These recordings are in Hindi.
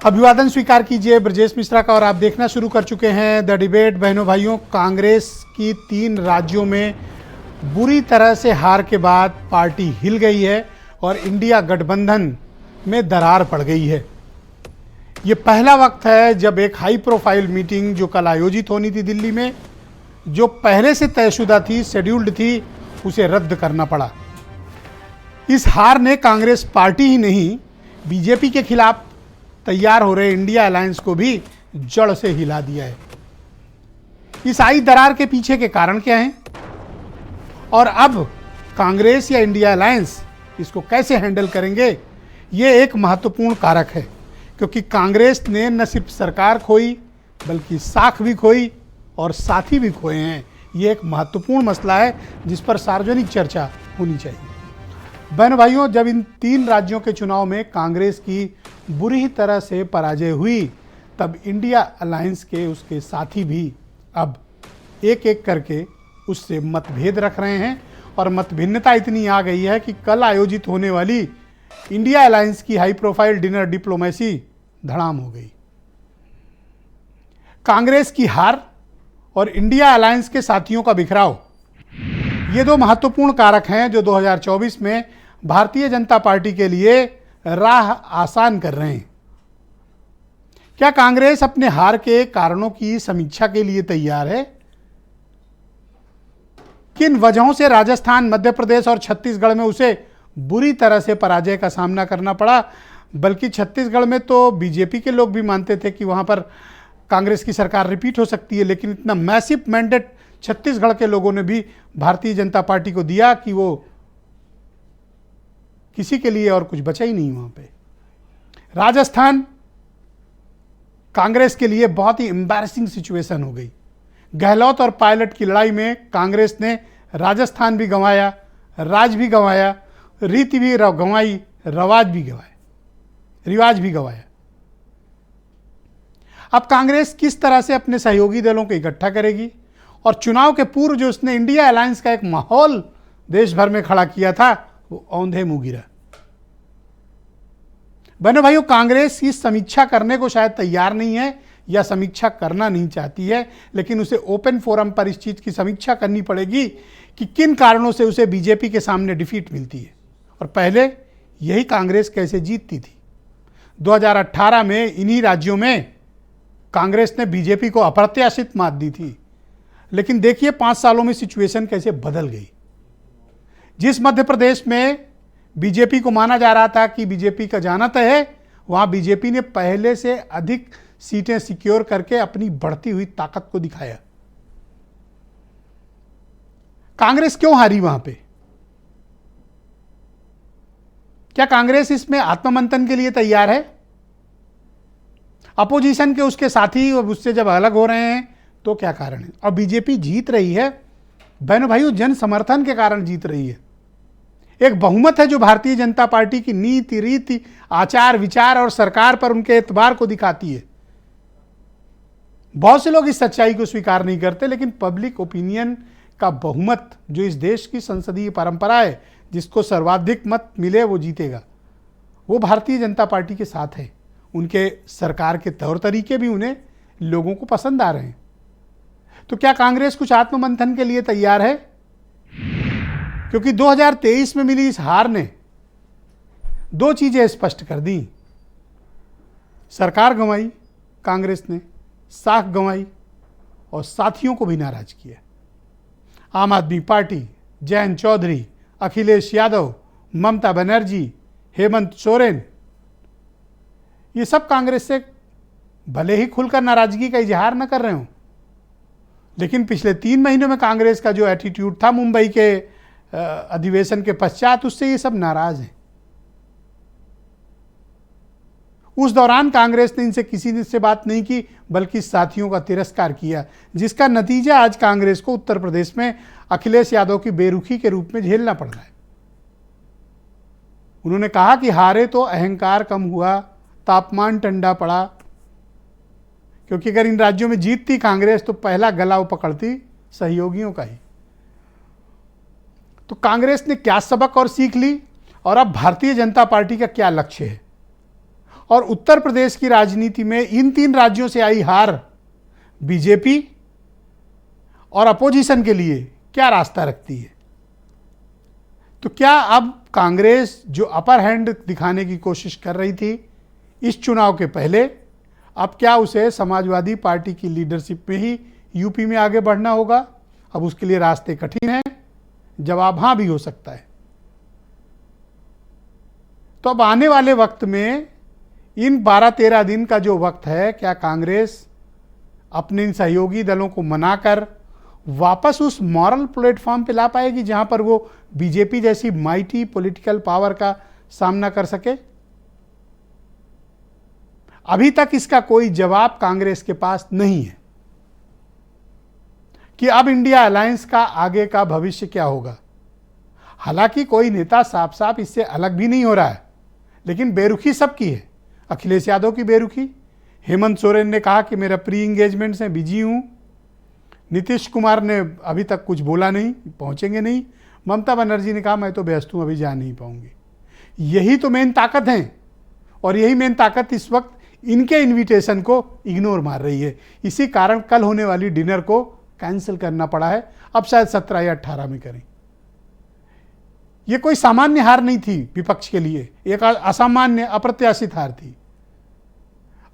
अभिवादन स्वीकार कीजिए ब्रजेश मिश्रा का और आप देखना शुरू कर चुके हैं द डिबेट। बहनों भाइयों, कांग्रेस की 3 राज्यों में बुरी तरह से हार के बाद पार्टी हिल गई है और इंडिया गठबंधन में दरार पड़ गई है। ये पहला वक्त है जब एक हाई प्रोफाइल मीटिंग जो कल आयोजित होनी थी दिल्ली में, जो पहले से तयशुदा थी, शेड्यूल्ड थी, उसे रद्द करना पड़ा। इस हार ने कांग्रेस पार्टी ही नहीं, बीजेपी के खिलाफ तैयार हो रहे इंडिया अलायंस को भी जड़ से हिला दिया है। इस आई दरार के पीछे के कारण क्या हैं और अब कांग्रेस या इंडिया अलायंस इसको कैसे हैंडल करेंगे, ये एक महत्वपूर्ण कारक है। क्योंकि कांग्रेस ने न सिर्फ सरकार खोई बल्कि साख भी खोई और साथी भी खोए हैं। ये एक महत्वपूर्ण मसला है जिस पर सार्वजनिक चर्चा होनी चाहिए। बहन भाइयों, जब इन 3 राज्यों के चुनाव में कांग्रेस की बुरी तरह से पराजय हुई, तब इंडिया अलायंस के उसके साथी भी अब एक एक करके उससे मतभेद रख रहे हैं और मतभिन्नता इतनी आ गई है कि कल आयोजित होने वाली इंडिया अलायंस की हाई प्रोफाइल डिनर डिप्लोमेसी धड़ाम हो गई। कांग्रेस की हार और इंडिया अलायंस के साथियों का बिखराव, ये 2 महत्वपूर्ण कारक हैं जो 2024 में भारतीय जनता पार्टी के लिए राह आसान कर रहे हैं। क्या कांग्रेस अपने हार के कारणों की समीक्षा के लिए तैयार है? किन वजहों से राजस्थान, मध्य प्रदेश और छत्तीसगढ़ में उसे बुरी तरह से पराजय का सामना करना पड़ा? बल्कि छत्तीसगढ़ में तो बीजेपी के लोग भी मानते थे कि वहां पर कांग्रेस की सरकार रिपीट हो सकती है, लेकिन इतना मैसिव मैंडेट छत्तीसगढ़ के लोगों ने भी भारतीय जनता पार्टी को दिया कि वो किसी के लिए और कुछ बचा ही नहीं वहां पे। राजस्थान कांग्रेस के लिए बहुत ही एम्बैरेसिंग सिचुएशन हो गई। गहलोत और पायलट की लड़ाई में कांग्रेस ने राजस्थान भी गंवाया, राज भी गंवाया, रीति भी गंवाई, रिवाज भी गंवाया। अब कांग्रेस किस तरह से अपने सहयोगी दलों को इकट्ठा करेगी और चुनाव के पूर्व जो उसने इंडिया अलायंस का एक माहौल देश भर में खड़ा किया था, वो औंधे मुंह गिरा। बहनों भाइयों, कांग्रेस की समीक्षा करने को शायद तैयार नहीं है या समीक्षा करना नहीं चाहती है, लेकिन उसे ओपन फोरम पर इस चीज की समीक्षा करनी पड़ेगी कि किन कारणों से उसे बीजेपी के सामने डिफीट मिलती है और पहले यही कांग्रेस कैसे जीतती थी। 2018 में इन्हीं राज्यों में कांग्रेस ने बीजेपी को अप्रत्याशित मात दी थी, लेकिन देखिए 5 सालों में सिचुएशन कैसे बदल गई। जिस मध्य प्रदेश में बीजेपी को माना जा रहा था कि बीजेपी का जाना तय है, वहां बीजेपी ने पहले से अधिक सीटें सिक्योर करके अपनी बढ़ती हुई ताकत को दिखाया। कांग्रेस क्यों हारी वहां पे? क्या कांग्रेस इसमें आत्ममंथन के लिए तैयार है? अपोजिशन के उसके साथी उससे जब अलग हो रहे हैं तो क्या कारण है? और बीजेपी जीत रही है बहनों भाइयों, जन समर्थन के कारण जीत रही है। एक बहुमत है जो भारतीय जनता पार्टी की नीति, रीति, आचार, विचार और सरकार पर उनके एतबार को दिखाती है। बहुत से लोग इस सच्चाई को स्वीकार नहीं करते, लेकिन पब्लिक ओपिनियन का बहुमत जो इस देश की संसदीय परंपरा है, जिसको सर्वाधिक मत मिले वो जीतेगा, वो भारतीय जनता पार्टी के साथ है। उनके सरकार के तौर तरीके भी उन्हें लोगों को पसंद आ रहे हैं। तो क्या कांग्रेस कुछ आत्ममंथन के लिए तैयार है? क्योंकि 2023 में मिली इस हार ने 2 चीजें स्पष्ट कर दी। सरकार गंवाई कांग्रेस ने, साख गंवाई और साथियों को भी नाराज किया। आम आदमी पार्टी, जयंत चौधरी, अखिलेश यादव, ममता बनर्जी, हेमंत सोरेन, ये सब कांग्रेस से भले ही खुलकर नाराजगी का इजहार न कर रहे हो, लेकिन पिछले 3 महीनों में कांग्रेस का जो एटीट्यूड था मुंबई के अधिवेशन के पश्चात, उससे ये सब नाराज हैं। उस दौरान कांग्रेस ने इनसे किसी से बात नहीं की बल्कि साथियों का तिरस्कार किया, जिसका नतीजा आज कांग्रेस को उत्तर प्रदेश में अखिलेश यादव की बेरुखी के रूप में झेलना पड़ रहा है। उन्होंने कहा कि हारे तो अहंकार कम हुआ, तापमान ठंडा पड़ा, क्योंकि अगर इन राज्यों में जीतती कांग्रेस तो पहला गला वो पकड़ती सहयोगियों का ही। तो कांग्रेस ने क्या सबक और सीख ली और अब भारतीय जनता पार्टी का क्या लक्ष्य है? और उत्तर प्रदेश की राजनीति में इन 3 राज्यों से आई हार बीजेपी और अपोजिशन के लिए क्या रास्ता रखती है? तो क्या अब कांग्रेस जो अपर हैंड दिखाने की कोशिश कर रही थी इस चुनाव के पहले, अब क्या उसे समाजवादी पार्टी की लीडरशिप में ही यूपी में आगे बढ़ना होगा? अब उसके लिए रास्ते कठिन हैं? जवाब हां भी हो सकता है। तो अब आने वाले वक्त में इन 12-13 दिन का जो वक्त है, क्या कांग्रेस अपने इन सहयोगी दलों को मनाकर वापस उस मॉरल प्लेटफॉर्म पे ला पाएगी जहां पर वो बीजेपी जैसी माइटी पॉलिटिकल पावर का सामना कर सके? अभी तक इसका कोई जवाब कांग्रेस के पास नहीं है कि अब इंडिया अलायंस का आगे का भविष्य क्या होगा। हालांकि कोई नेता साफ साफ इससे अलग भी नहीं हो रहा है, लेकिन बेरुखी सबकी है। अखिलेश यादव की बेरुखी, हेमंत सोरेन ने कहा कि मेरा प्री इंगेजमेंट से बिजी हूं, नीतीश कुमार ने अभी तक कुछ बोला नहीं, पहुंचेंगे नहीं, ममता बनर्जी ने कहा मैं तो व्यस्त हूं, अभी जा नहीं पाऊंगी। यही तो मेन ताकत है और यही मेन ताकत इस वक्त इनके इनविटेशन को इग्नोर मार रही है। इसी कारण कल होने वाली डिनर को कैंसिल करना पड़ा है, अब शायद 17 या 18 में करें। यह कोई सामान्य हार नहीं थी विपक्ष के लिए, एक असामान्य अप्रत्याशित हार थी।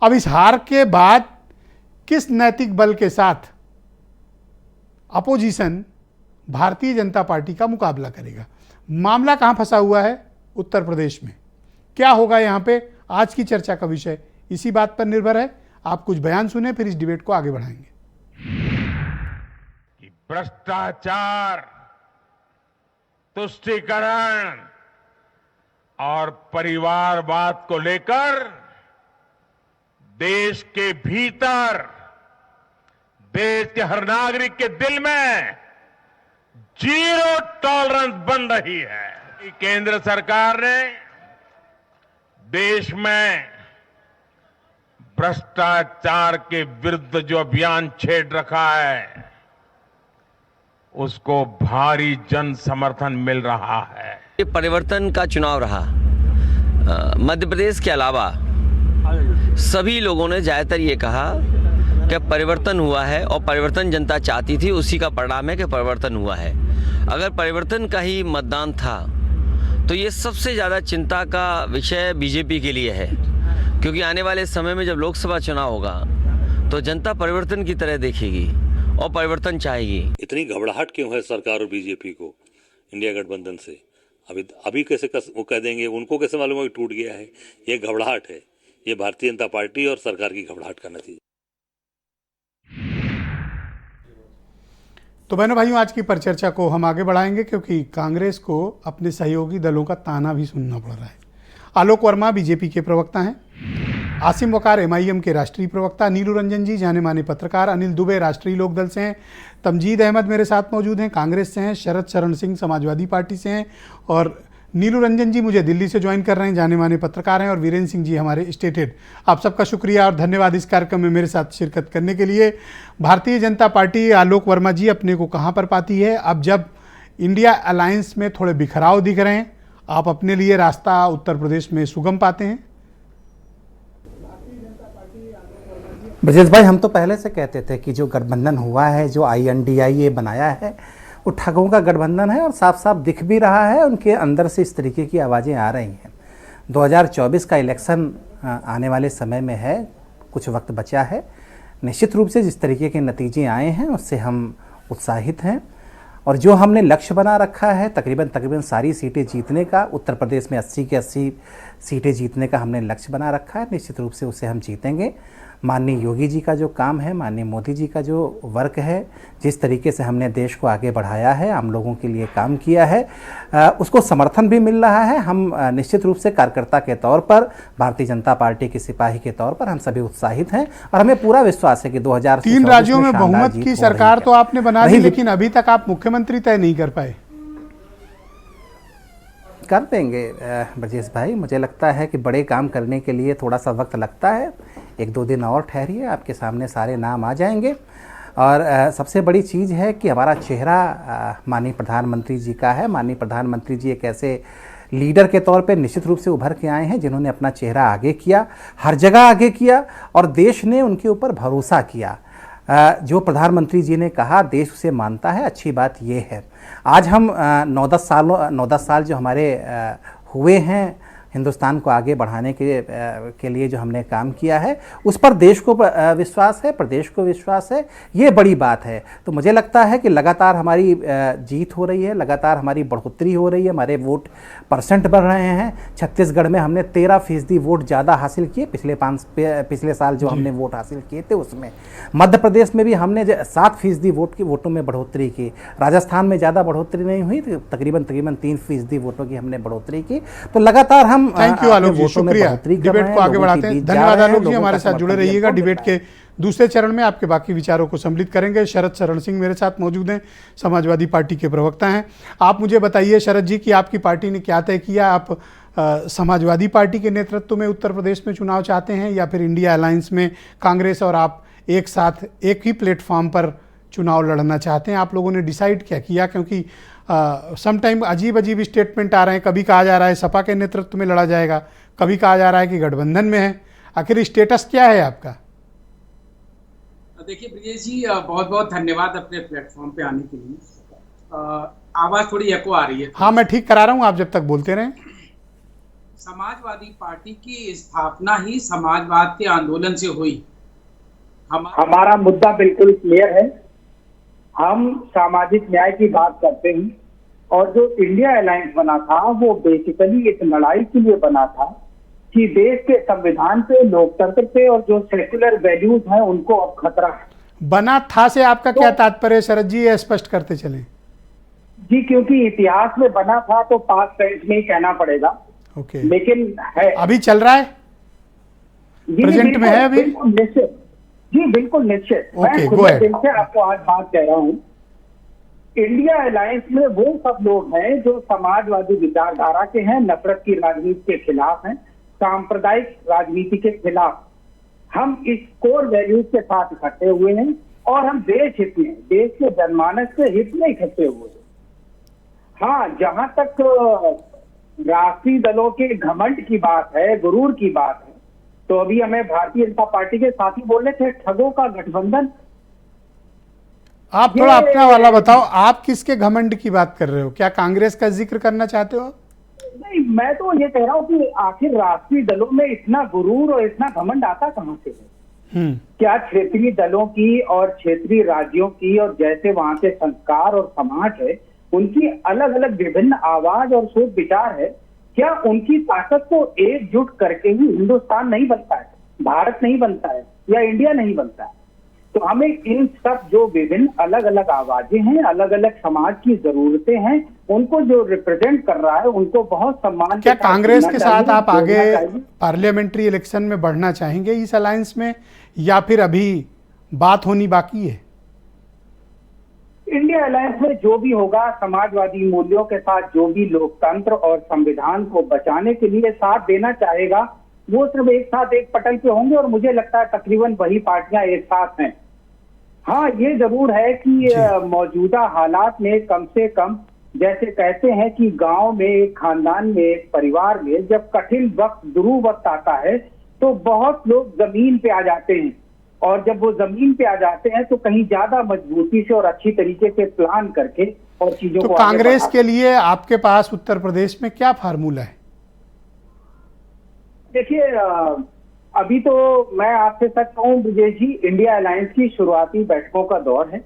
अब इस हार के बाद किस नैतिक बल के साथ अपोजिशन भारतीय जनता पार्टी का मुकाबला करेगा? मामला कहां फंसा हुआ है? उत्तर प्रदेश में। क्या होगा यहां पे? आज की चर्चा का विषय इसी बात पर निर्भर है। आप कुछ बयान सुने, फिर इस डिबेट को आगे बढ़ाएंगे। भ्रष्टाचार, तुष्टीकरण और परिवारवाद को लेकर देश के भीतर, देश के हर नागरिक के दिल में जीरो टॉलरेंस बन रही है। केंद्र सरकार ने देश में भ्रष्टाचार के विरुद्ध जो अभियान छेड़ रखा है उसको भारी जन समर्थन मिल रहा है। ये परिवर्तन का चुनाव रहा। मध्य प्रदेश के अलावा सभी लोगों ने ज्यादातर ये कहा कि परिवर्तन हुआ है और परिवर्तन जनता चाहती थी, उसी का परिणाम है कि परिवर्तन हुआ है। अगर परिवर्तन का ही मतदान था तो ये सबसे ज़्यादा चिंता का विषय बीजेपी के लिए है, क्योंकि आने वाले समय में जब लोकसभा चुनाव होगा तो जनता परिवर्तन की तरह देखेगी और परिवर्तन चाहेगी। इतनी घबराहट क्यों है सरकार और बीजेपी को इंडिया गठबंधन से? अभी कैसे वो कह देंगे? उनको कैसे मालूम है कि टूट गया है? ये घबराहट है, ये भारतीय जनता पार्टी और सरकार की घबराहट का नतीजा। तो बहनों भाइयों, आज की परिचर्चा को हम आगे बढ़ाएंगे क्योंकि कांग्रेस को अपने सहयोगी दलों का ताना भी सुनना पड़ रहा है। आलोक वर्मा बीजेपी के प्रवक्ता हैं, आसिम वकार एमआईएम के राष्ट्रीय प्रवक्ता, नीलू रंजन जी जाने माने पत्रकार, अनिल दुबे राष्ट्रीय लोकदल से हैं, तमजीद अहमद मेरे साथ मौजूद हैं कांग्रेस से हैं, शरद शरण सिंह समाजवादी पार्टी से हैं और नीलू रंजन जी मुझे दिल्ली से ज्वाइन कर रहे हैं, जाने माने पत्रकार हैं, और वीरेंद्र सिंह जी हमारे स्टेट हेड। आप सबका शुक्रिया और धन्यवाद इस कार्यक्रम में मेरे साथ शिरकत करने के लिए। भारतीय जनता पार्टी आलोक वर्मा जी अपने को कहाँ पर पाती है? अब जब इंडिया अलायंस में थोड़े बिखराव दिख रहे हैं, आप अपने लिए रास्ता उत्तर प्रदेश में सुगम पाते हैं? ब्रजेश भाई, हम तो पहले से कहते थे कि जो गठबंधन हुआ है, जो INDIA बनाया है, वो ठगों का गठबंधन है और साफ साफ दिख भी रहा है। उनके अंदर से इस तरीके की आवाज़ें आ रही हैं। 2024 का इलेक्शन आने वाले समय में है, कुछ वक्त बचा है। निश्चित रूप से जिस तरीके के नतीजे आए हैं उससे हम उत्साहित हैं और जो हमने लक्ष्य बना रखा है तकरीबन सारी सीटें जीतने का, उत्तर प्रदेश में 80 के 80 सीटें जीतने का हमने लक्ष्य बना रखा है। निश्चित रूप से उसे हम जीतेंगे। माननीय योगी जी का जो काम है, माननीय मोदी जी का जो वर्क है, जिस तरीके से हमने देश को आगे बढ़ाया है, आम लोगों के लिए काम किया है, उसको समर्थन भी मिल रहा है। हम निश्चित रूप से कार्यकर्ता के तौर पर, भारतीय जनता पार्टी के सिपाही के तौर पर हम सभी उत्साहित हैं और हमें पूरा विश्वास है कि 2003 राज्यों में बहुमत की सरकार तो आपने बना ली, लेकिन अभी तक आप मुख्यमंत्री तय नहीं कर पाए। कर देंगे ब्रजेश भाई, मुझे लगता है कि बड़े काम करने के लिए थोड़ा सा वक्त लगता है। 1-2 दिन और ठहरिए, आपके सामने सारे नाम आ जाएंगे। और सबसे बड़ी चीज़ है कि हमारा चेहरा माननीय प्रधानमंत्री जी का है। माननीय प्रधानमंत्री जी एक ऐसे लीडर के तौर पे निश्चित रूप से उभर के आए हैं, जिन्होंने अपना चेहरा आगे किया, हर जगह आगे किया और देश ने उनके ऊपर भरोसा किया। जो प्रधानमंत्री जी ने कहा देश उसे मानता है, अच्छी बात ये है। आज हम 9-10 साल जो हमारे हुए हैं हिंदुस्तान को आगे बढ़ाने के लिए जो हमने काम किया है, उस पर देश को विश्वास है, प्रदेश को विश्वास है, ये बड़ी बात है। तो मुझे लगता है कि लगातार हमारी जीत हो रही है, लगातार हमारी बढ़ोतरी हो रही है, हमारे वोट परसेंट बढ़ रहे हैं। छत्तीसगढ़ में हमने 13% वोट ज़्यादा हासिल किए पिछले साल जो हमने वोट हासिल किए थे उसमें। मध्य प्रदेश में भी हमने 7% वोटों में बढ़ोतरी की। राजस्थान में ज़्यादा बढ़ोतरी नहीं हुई, तो तकरीबन 3% वोटों की हमने बढ़ोतरी की। तो लगातार हम थैंक यू आलोक जी, शुक्रिया। डिबेट को आगे बढ़ाते हैं। धन्यवाद आलोक जी, हमारे साथ जुड़े रहिएगा। डिबेट के दूसरे चरण में आपके बाकी विचारों को सम्मिलित करेंगे। शरद शरण सिंह मेरे साथ मौजूद हैं, समाजवादी पार्टी के प्रवक्ता हैं। आप मुझे बताइए शरद जी कि आपकी पार्टी ने क्या तय किया? आप समाजवादी पार्टी के नेतृत्व में उत्तर प्रदेश में चुनाव चाहते हैं या फिर इंडिया अलायंस में कांग्रेस और आप एक साथ एक ही प्लेटफॉर्म पर चुनाव लड़ना चाहते हैं? आप लोगों ने डिसाइड क्या किया? क्योंकि समटाइम अजीब अजीब स्टेटमेंट आ रहे हैं। कभी कहा जा रहा है सपा के नेतृत्व में लड़ा जाएगा, कभी कहा जा रहा है कि गठबंधन में है। आखिर स्टेटस क्या है आपका? देखिए ब्रिजेश जी, बहुत बहुत धन्यवाद अपने प्लेटफॉर्म पे आने के लिए। आवाज थोड़ी एको आ रही है। हाँ, मैं ठीक करा रहा हूँ, आप जब तक बोलते रहें। समाजवादी पार्टी की स्थापना ही समाजवाद के आंदोलन से हुई। हमारा मुद्दा बिल्कुल क्लियर है। हम सामाजिक न्याय की बात करते हैं और जो इंडिया अलायंस बना था वो बेसिकली एक लड़ाई के लिए बना था कि देश के संविधान पे, लोकतंत्र पे और जो सेक्युलर वैल्यूज हैं उनको अब खतरा है। बना था से आपका क्या तात्पर्य है शरद जी, ये स्पष्ट करते चलें। जी, क्योंकि इतिहास में बना था तो पास्ट टेंस में ही कहना पड़ेगा। ओके, लेकिन है अभी चल रहा है, प्रेजेंट में है अभी? निश्चित जी, बिल्कुल निश्चित। ओके, मैं खुद दिल से आपको आज बात कह रहा हूँ। इंडिया अलायंस में वो सब लोग हैं जो समाजवादी विचारधारा के हैं, नफरत की राजनीति के खिलाफ हैं, सांप्रदायिक राजनीति के खिलाफ। हम इस कोर वैल्यूज के साथ इकट्ठे हुए हैं और हम देश हित में, देश के जनमानस के हित में इकट्ठे हुए हैं। हाँ, जहां तक राष्ट्रीय दलों के घमंड की बात है, गुरूर की बात है, तो अभी हमें भारतीय जनता पार्टी के साथी बोल रहे थे ठगों का गठबंधन। आप थोड़ा अपना वाला बताओ, आप किसके घमंड की बात कर रहे हो? क्या कांग्रेस का जिक्र करना चाहते हो? नहीं, मैं तो ये कह रहा हूँ कि आखिर राष्ट्रीय दलों में इतना गुरूर और इतना घमंड आता कहां से है? क्या क्षेत्रीय दलों की और क्षेत्रीय राज्यों की और जैसे वहां के संस्कार और समाज है, उनकी अलग अलग विभिन्न आवाज और सोच विचार है, क्या उनकी ताकत को एकजुट करके ही हिंदुस्तान नहीं बनता है, भारत नहीं बनता है या इंडिया नहीं बनता है? तो हमें इन सब जो विभिन्न अलग अलग आवाजें हैं, अलग अलग समाज की जरूरतें हैं, उनको जो रिप्रेजेंट कर रहा है उनको बहुत सम्मान। क्या कांग्रेस के साथ आप आगे पार्लियामेंट्री इलेक्शन में बढ़ना चाहेंगे इस अलायंस में, या फिर अभी बात होनी बाकी है? इंडिया अलायंस में जो भी होगा, समाजवादी मूल्यों के साथ जो भी लोकतंत्र और संविधान को बचाने के लिए साथ देना चाहेगा, वो सिर्फ एक साथ एक पटल पे होंगे और मुझे लगता है तकरीबन वही पार्टियां एक साथ हैं। हाँ, ये जरूर है कि मौजूदा हालात में कम से कम, जैसे कहते हैं कि गांव में, एक खानदान में, एक परिवार में जब कठिन वक्त, दुरूह वक्त आता है तो बहुत लोग जमीन पे आ जाते हैं, और जब वो जमीन पे आ जाते हैं तो कहीं ज्यादा मजबूती से और अच्छी तरीके से प्लान करके और चीजों को कांग्रेस के लिए आपके पास उत्तर प्रदेश में क्या फार्मूला है? देखिए, अभी तो मैं आपसे सच कहूं ब्रिजेश जी, इंडिया अलायंस की शुरुआती बैठकों का दौर है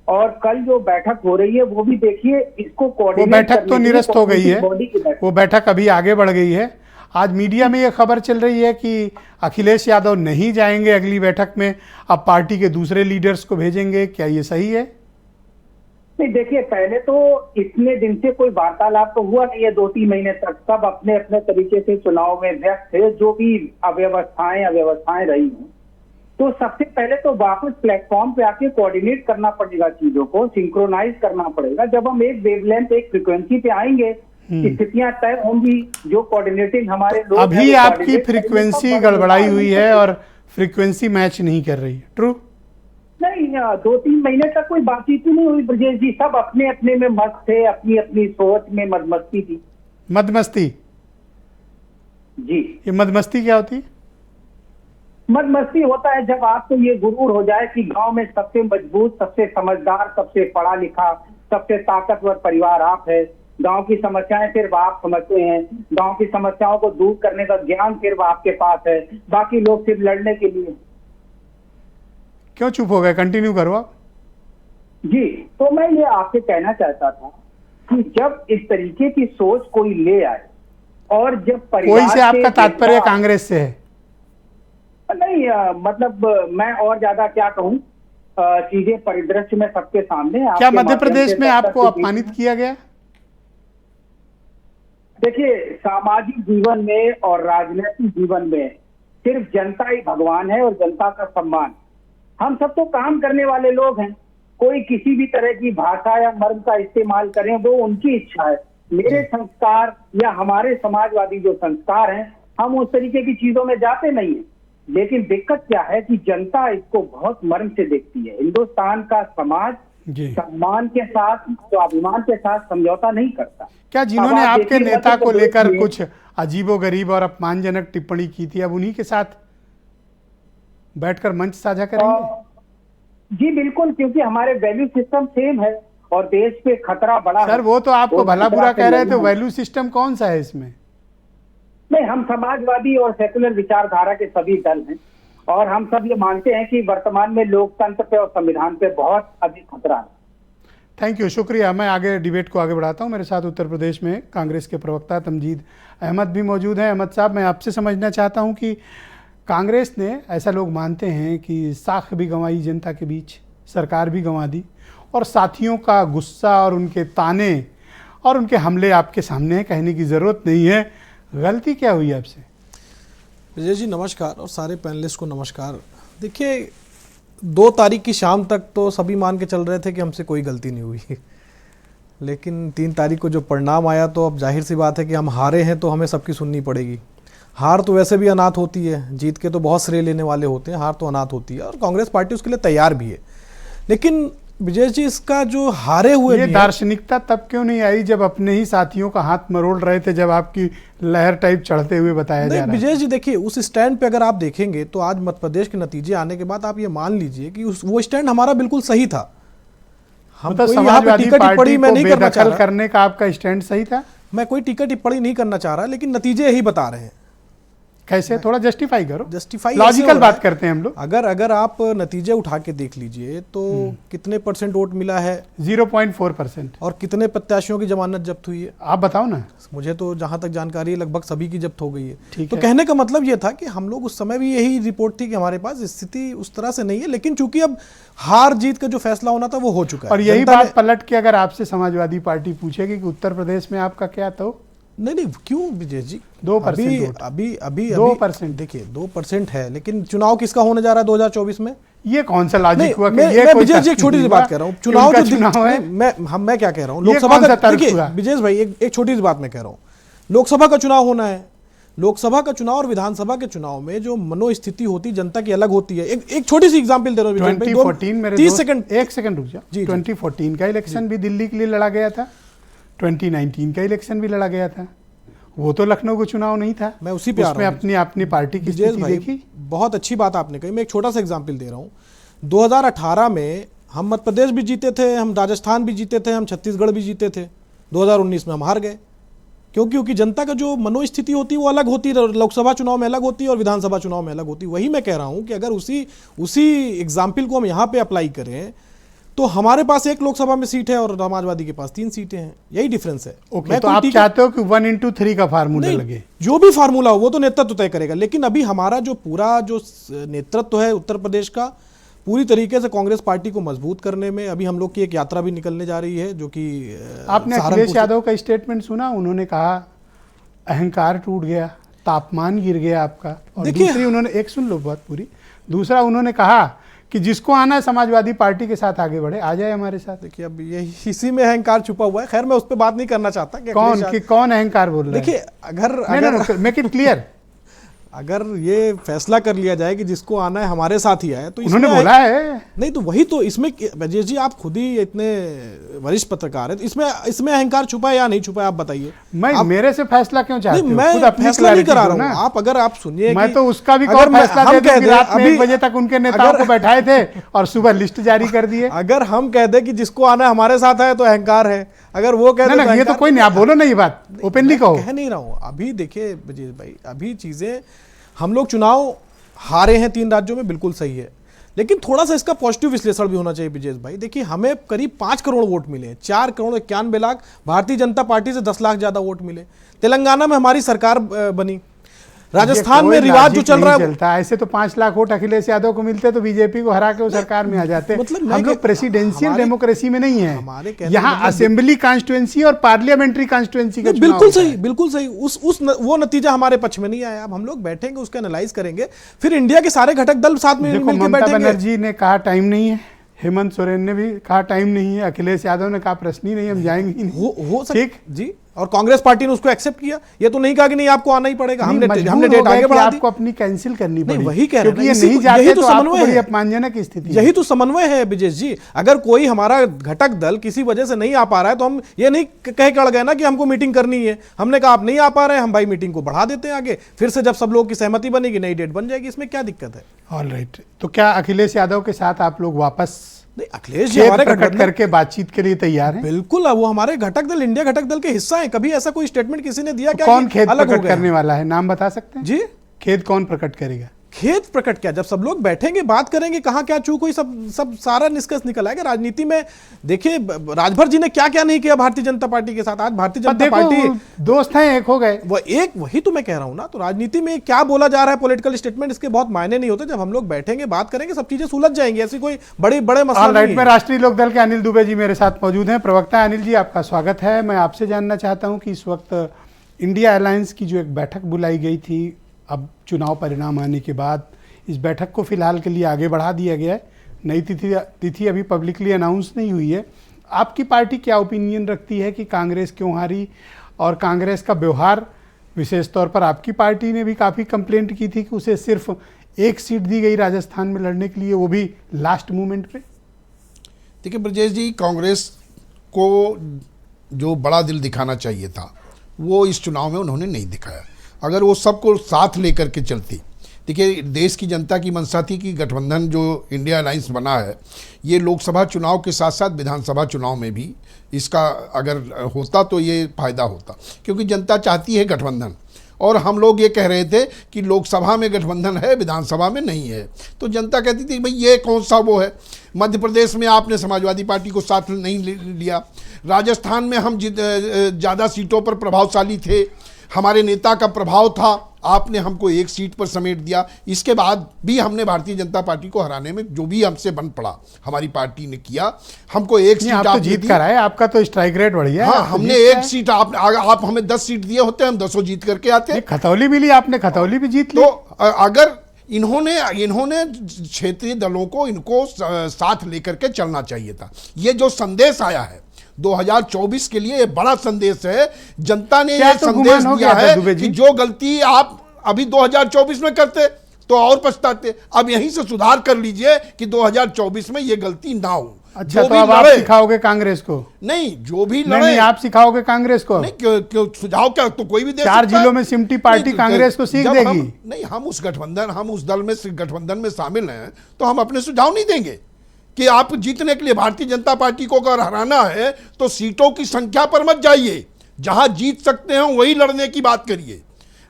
और कल जो बैठक हो रही है वो भी देखिए, इसको कोऑर्डिनेट, वो बैठक तो निरस्त हो गई है, वो बैठक अभी आगे बढ़ गई है। आज मीडिया में ये खबर चल रही है कि अखिलेश यादव नहीं जाएंगे अगली बैठक में, अब पार्टी के दूसरे लीडर्स को भेजेंगे, क्या ये सही है? नहीं, देखिए, पहले तो इतने दिन से कोई वार्तालाप तो हुआ नहीं है, 2-3 महीने तक सब अपने अपने तरीके से चुनाव में व्यस्त थे, जो भी अव्यवस्थाएं रही हैं। तो सबसे पहले तो वापस प्लेटफॉर्म पे आके कोऑर्डिनेट करना पड़ेगा, चीजों को सिंक्रोनाइज करना पड़ेगा। जब हम एक वेवलेंथ, एक फ्रीक्वेंसी पे आएंगे, स्थितियां तय होंगी, जो कोऑर्डिनेटिंग हमारे लोग, अभी आपकी फ्रीक्वेंसी गड़बड़ाई हुई है और फ्रीक्वेंसी मैच नहीं कर रही है। ट्रू? नहीं, 2-3 महीने तक कोई बातचीत ही नहीं हुई ब्रजेश जी, सब अपने अपने में मस्त थे, अपनी अपनी सोच में मदमस्ती थी। मदमस्ती, जी। ये मदमस्ती क्या होती है? मदमस्ती होता है जब आपको ये गुरूर हो जाए कि गांव में सबसे मजबूत, सबसे समझदार, सबसे पढ़ा लिखा, सबसे ताकतवर परिवार आप है। गांव की समस्याएं सिर्फ आप समझते हैं, गांव की समस्याओं को दूर करने का ज्ञान सिर्फ आपके पास है, बाकी लोग सिर्फ लड़ने के लिए। क्यों चुप हो गए? कंटिन्यू करो आप। जी, तो मैं ये आपसे कहना चाहता था कि जब इस तरीके की सोच कोई ले आए और जब परिवार कोई से आपका तात्पर्य कांग्रेस से है? नहीं, मतलब मैं और ज्यादा क्या कहूं, चीजें परिदृश्य में सबके सामने। क्या मध्य प्रदेश में आपको अपमानित किया गया? देखिए, सामाजिक जीवन में और राजनीतिक जीवन में सिर्फ जनता ही भगवान है और जनता का सम्मान। हम सब तो काम करने वाले लोग हैं। कोई किसी भी तरह की भाषा या मर्म का इस्तेमाल करें वो उनकी इच्छा है। मेरे संस्कार या हमारे समाजवादी जो संस्कार हैं, हम उस तरीके की चीजों में जाते नहीं है। लेकिन दिक्कत क्या है कि जनता इसको बहुत मर्म से देखती है। हिंदुस्तान का समाज सम्मान के साथ, स्वाभिमान के साथ समझौता नहीं करता। क्या जिन्होंने आपके नेता को लेकर कुछ अजीबोगरीब और अपमानजनक टिप्पणी की थी, अब उन्हीं के साथ बैठकर मंच साझा करेंगे? जी बिल्कुल, क्योंकि हमारे वैल्यू सिस्टम सेम है और देश पे खतरा बड़ा सर, वो तो आपको भला बुरा कह रहे थे, वैल्यू सिस्टम कौन सा है इसमें? नहीं, हम समाजवादी और सेकुलर विचारधारा के सभी दल हैं और हम सब ये मानते हैं कि वर्तमान में लोकतंत्र पे और संविधान पे बहुत अधिक खतरा है। थैंक यू, शुक्रिया। मैं आगे डिबेट को आगे बढ़ाता हूं। मेरे साथ उत्तर प्रदेश में कांग्रेस के प्रवक्ता तमजीद अहमद भी मौजूद हैं। अहमद साहब, मैं आपसे समझना चाहता हूं कि कांग्रेस ने, ऐसा लोग मानते हैं कि साख भी गंवाई जनता के बीच, सरकार भी गंवा दी, और साथियों का गुस्सा और उनके ताने और उनके हमले आपके सामने हैं, कहने की ज़रूरत नहीं है। गलती क्या हुई आपसे? विजय जी नमस्कार, और सारे पैनलिस्ट को नमस्कार। देखिए, 2 तारीख की शाम तक तो सभी मान के चल रहे थे कि हमसे कोई गलती नहीं हुई, लेकिन 3 तारीख को जो परिणाम आया तो अब जाहिर सी बात है कि हम हारे हैं तो हमें सबकी सुननी पड़ेगी। हार तो वैसे भी अनाथ होती है, जीत के तो बहुत श्रेय लेने वाले होते हैं, हार तो अनाथ होती है और कांग्रेस पार्टी उसके लिए तैयार भी है। लेकिन विजय जी, इसका जो हारे हुए ये दार्शनिकता तब क्यों नहीं आई जब अपने ही साथियों का हाथ मरोड़ रहे थे, जब आपकी लहर टाइप चढ़ते हुए बताया जा रहा है? विजय जी देखिए, उस स्टैंड पे अगर आप देखेंगे तो आज मध्य प्रदेश के नतीजे आने के बाद आप ये मान लीजिए कि वो स्टैंड हमारा बिल्कुल सही था। हम तो समाजवादी पार्टी को बेदखल करने का आपका स्टैंड सही था? मैं कोई टीका टिप्पणी नहीं करना चाह रहा, लेकिन नतीजे यही बता रहे हैं। कैसे? थोड़ा जस्टिफाई करो। जस्टिफाई लॉजिकल बात करते हैं हम लोग। अगर आप नतीजे उठा के देख लीजिए तो कितने परसेंट वोट मिला है? 0.4%। और कितने प्रत्याशियों की जमानत जब्त हुई है? आप बताओ ना। मुझे तो जहां तक जानकारी है लगभग सभी की जब्त हो गई है। तो है। कहने का मतलब ये था कि हम लोग उस समय भी यही रिपोर्ट थी कि हमारे पास स्थिति उस तरह से नहीं है, लेकिन चूंकि अब हार जीत का जो फैसला होना था वो हो चुका है। और यही बात पलट के अगर आपसे समाजवादी पार्टी पूछेगी कि उत्तर प्रदेश में आपका क्या, तो नहीं, क्यों विजय जी? 2% अभी 2%। देखिए 2% है, लेकिन चुनाव किसका होने जा रहा है 2024 में? ये कौन सा लॉजिक हुआ? मैं विजय जी एक छोटी सी बात कह रहा हूँ, चुनाव है। मैं क्या कह रहा हूँ, लोकसभा का, देखिए विजय भाई एक छोटी सी बात मैं कह रहा हूँ, लोकसभा का चुनाव होना है। लोकसभा का चुनाव और विधानसभा के चुनाव में जो मनोस्थिति होती जनता की अलग होती है। एक छोटी सी एग्जांपल दे रहा हूँ। 2014 मेरे 30 सेकंड, एक सेकंड रुक जाओ। 2014 का इलेक्शन भी दिल्ली के लिए लड़ा गया था, 2019 का इलेक्शन भी लड़ा गया था, वो तो लखनऊ का चुनाव नहीं था। मैं उसी पे आ रहा हूं। अपनी पार्टी की स्थिति देखी। बहुत अच्छी बात आपने कही। मैं एक छोटा सा एग्जांपल दे रहा हूं। 2018 में हम मध्य प्रदेश भी जीते थे, हम राजस्थान भी जीते थे, हम छत्तीसगढ़ भी जीते थे। 2019 में हम हार गए। क्योंकि जनता का जो मनोस्थिति होती है वो अलग होती है, लोकसभा चुनाव में अलग होती है और विधानसभा चुनाव में अलग होती है। वही मैं कह रहा हूं कि अगर उसी एग्जाम्पल को हम यहाँ पे अप्लाई करें तो हमारे पास 1 लोकसभा में सीट है और समाजवादी के पास 3 सीटें हैं। यही डिफरेंस है। तो आप चाहते हो कि 1:3 का फार्मूला लगे? जो भी फार्मूला हो वो तो नेतृत्व तय करेगा, लेकिन अभी हमारा जो पूरा जो नेतृत्व है उत्तर प्रदेश का, पूरी तरीके से कांग्रेस पार्टी को मजबूत करने में अभी हम लोग की एक यात्रा भी निकलने जा रही है, जो कि आपने अखिलेश यादव का स्टेटमेंट सुना? उन्होंने कहा अहंकार टूट गया, तापमान गिर गया आपका। और दूसरी उन्होंने, एक सुन लो बात पूरी, दूसरा उन्होंने कहा कि जिसको आना है समाजवादी पार्टी के साथ आगे बढ़े, आ जाए हमारे साथ। देखिए अब ये इसी में अहंकार छुपा हुआ है। खैर मैं उस पर बात नहीं करना चाहता कि कौन अहंकार बोल रहा है। देखिए अगर मेक इट क्लियर। अगर ये फैसला कर लिया जाए कि जिसको आना है हमारे साथ ही आए तो उन्होंने बोला है। नहीं तो वही तो इसमें ब्रजेश जी आप खुद ही इतने वरिष्ठ पत्रकार है, तो इसमें अहंकार छुपा है या नहीं छुपा है आप बताइए। मेरे से फैसला क्यों चाहते हो? मैं खुद अपनी फैसला नहीं करा clarity रहा दो हूं। आप अगर आप सुनिए, मैं तो उसका भी अगर फैसला हम दे दूं कह कि दें रात में अभी 1 बजे तक उनके नेताओं को बैठाए थे और सुबह लिस्ट जारी कर दिए। अगर हम कह दें कि जिसको आना है हमारे साथ है तो अहंकार है, अगर वो कह ना ये तो कोई नहीं, आप बोलो ना, ये बात ओपनली कहो। कह नहीं रहा हूं। अभी देखिए ब्रजेश भाई, अभी चीजें, हम लोग चुनाव हारे हैं 3 राज्यों में, बिल्कुल सही है, लेकिन थोड़ा सा इसका पॉजिटिव विश्लेषण भी होना चाहिए ब्रजेश भाई। देखिए हमें करीब 5 करोड़ वोट मिले हैं, 4 करोड़ 91 लाख, भारतीय जनता पार्टी से 10 लाख ज्यादा वोट मिले। तेलंगाना में हमारी सरकार बनी, राजस्थान में रिवाज जो चल रहा है चलता है ऐसे तो 5 लाख वोट अखिलेश यादव को मिलते तो बीजेपी को हरा के वो सरकार में आ जाते। मतलब हम लोग प्रेसिडेंशियल डेमोक्रेसी में नहीं हमारे है, यहाँ असेंबली कॉन्स्टिट्यूएंसी और पार्लियामेंट्री कॉन्स्टिट्यूएंसी का बिल्कुल सही, बिल्कुल सही। वो नतीजा हमारे पक्ष में नहीं आया। अब हम लोग बैठेंगे, उसका एनालाइज करेंगे, फिर इंडिया के सारे घटक दल साथ में मिलकर ममता बैठेंगे। बनर्जी ने कहा टाइम नहीं है, हेमंत सोरेन ने भी कहा टाइम नहीं है, अखिलेश यादव ने कहा प्रश्न ही नहीं, हम जाएंगे ही नहीं। हो ठीक जी, और कांग्रेस पार्टी ने उसको एक्सेप्ट किया। ये तो नहीं कहा कि नहीं आपको आना ही पड़ेगा, हमने डेट आगे बढ़ा दी, आपको अपनी कैंसिल करनी पड़ी। वही कह रहे हैं, ये नहीं जाते तो समन्वय बड़ी अपमानजनक स्थिति। यही तो समन्वय है ब्रजेश जी। अगर कोई हमारा घटक दल किसी वजह से नहीं आ पा रहा है तो हम ये नहीं कह के अड़ गए ना कि हमको मीटिंग करनी है। हमने कहा आप नहीं आ पा रहे हैं, हम भाई मीटिंग को बढ़ा देते हैं आगे, फिर से जब सब लोगों की सहमति बनेगी नई डेट बन जाएगी, इसमें क्या दिक्कत है? ऑलराइट, तो क्या अखिलेश यादव के साथ आप लोग वापस अखिलेश जी हमारे प्रकट करके बातचीत के लिए तैयार हैं? बिल्कुल, वो हमारे घटक दल, इंडिया घटक दल के हिस्सा है। कभी ऐसा कोई स्टेटमेंट किसी ने दिया क्या? कौन खेद प्रकट करने वाला है, नाम बता सकते हैं जी? खेद कौन प्रकट करेगा? खेद प्रकट क्या, जब सब लोग बैठेंगे बात करेंगे, कहां क्या चूक हुई, सब सारा निष्कर्ष निकल आएगा। राजनीति में देखिए राजभर जी ने क्या क्या नहीं किया भारतीय जनता पार्टी के साथ। आज भारतीय जनता पार्टी दोस्त हैं, एक हो गए, वही तो मैं कह रहा हूं ना। तो राजनीति में क्या बोला जा रहा है, पॉलिटिकल स्टेटमेंट, इसके बहुत मायने नहीं होते। जब हम लोग बैठेंगे बात करेंगे सब चीजें सुलझ जाएंगी, ऐसी कोई बड़े मसला नहीं है। में राष्ट्रीय लोकदल के अनिल दुबे जी मेरे साथ मौजूद हैं। प्रवक्ता अनिल जी, आपका स्वागत है। मैं आपसे जानना चाहता हूं कि इस वक्त इंडिया अलायंस की जो एक बैठक बुलाई गई थी, अब चुनाव परिणाम आने के बाद इस बैठक को फिलहाल के लिए आगे बढ़ा दिया गया है। नई तिथि अभी पब्लिकली अनाउंस नहीं हुई है। आपकी पार्टी क्या ओपिनियन रखती है कि कांग्रेस क्यों हारी, और कांग्रेस का व्यवहार, विशेष तौर पर आपकी पार्टी ने भी काफ़ी कंप्लेंट की थी कि उसे सिर्फ 1 सीट दी गई राजस्थान में लड़ने के लिए, वो भी लास्ट मोमेंट पे। देखिए ब्रजेश जी, कांग्रेस को जो बड़ा दिल दिखाना चाहिए था वो इस चुनाव में उन्होंने नहीं दिखाया। अगर वो सबको साथ लेकर के चलती, देखिए देश की जनता की मंशा थी कि गठबंधन जो इंडिया अलायंस बना है, ये लोकसभा चुनाव के साथ साथ विधानसभा चुनाव में भी इसका अगर होता तो ये फायदा होता, क्योंकि जनता चाहती है गठबंधन। और हम लोग ये कह रहे थे कि लोकसभा में गठबंधन है, विधानसभा में नहीं है, तो जनता कहती थी भाई ये कौन सा वो है। मध्य प्रदेश में आपने समाजवादी पार्टी को साथ नहीं लिया, राजस्थान में हम ज़्यादा सीटों पर प्रभावशाली थे, हमारे नेता का प्रभाव था, आपने हमको 1 सीट पर समेट दिया। इसके बाद भी हमने भारतीय जनता पार्टी को हराने में जो भी हमसे बन पड़ा हमारी पार्टी ने किया, हमको 1 सीट आप जीत कर आए, आपका तो स्ट्राइक रेट बढ़िया है। हाँ, हमने 1 सीट, आप हमें 10 सीट दिए होते, हम 10 जीत करके आते। खतौली भी ली आपने, खतौली भी जीत ली। तो अगर इन्होंने क्षेत्रीय दलों को इनको साथ लेकर के चलना चाहिए था। ये जो संदेश आया है 2024 के लिए, ये बड़ा संदेश है। जनता ने ये संदेश दिया है कि जो गलती आप अभी 2024 में करते तो और पछताते, अब यहीं से सुधार कर लीजिए कि 2024 में ये गलती ना हो। अच्छा, तो अब आप सिखाओगे कांग्रेस को? नहीं, जो भी लड़े नहीं, आप सिखाओगे कांग्रेस को? नहीं, क्यों सुझाव क्या, तो कोई भी दे 4 जिलों में सिमटी पार्टी कांग्रेस को सीख देगी। नहीं, हम उस दल में गठबंधन में शामिल हैं, तो हम अपने सुझाव नहीं देंगे कि आप जीतने के लिए भारतीय जनता पार्टी को अगर हराना है तो सीटों की संख्या पर मत जाइए, जहां जीत सकते हैं वही लड़ने की बात करिए।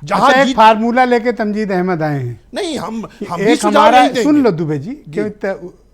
जहां एक फार्मूला लेके तमजीद अहमद आए हैं। नहीं, हम भी सुझाव नहीं देंगे। सुन लो दुबे जी,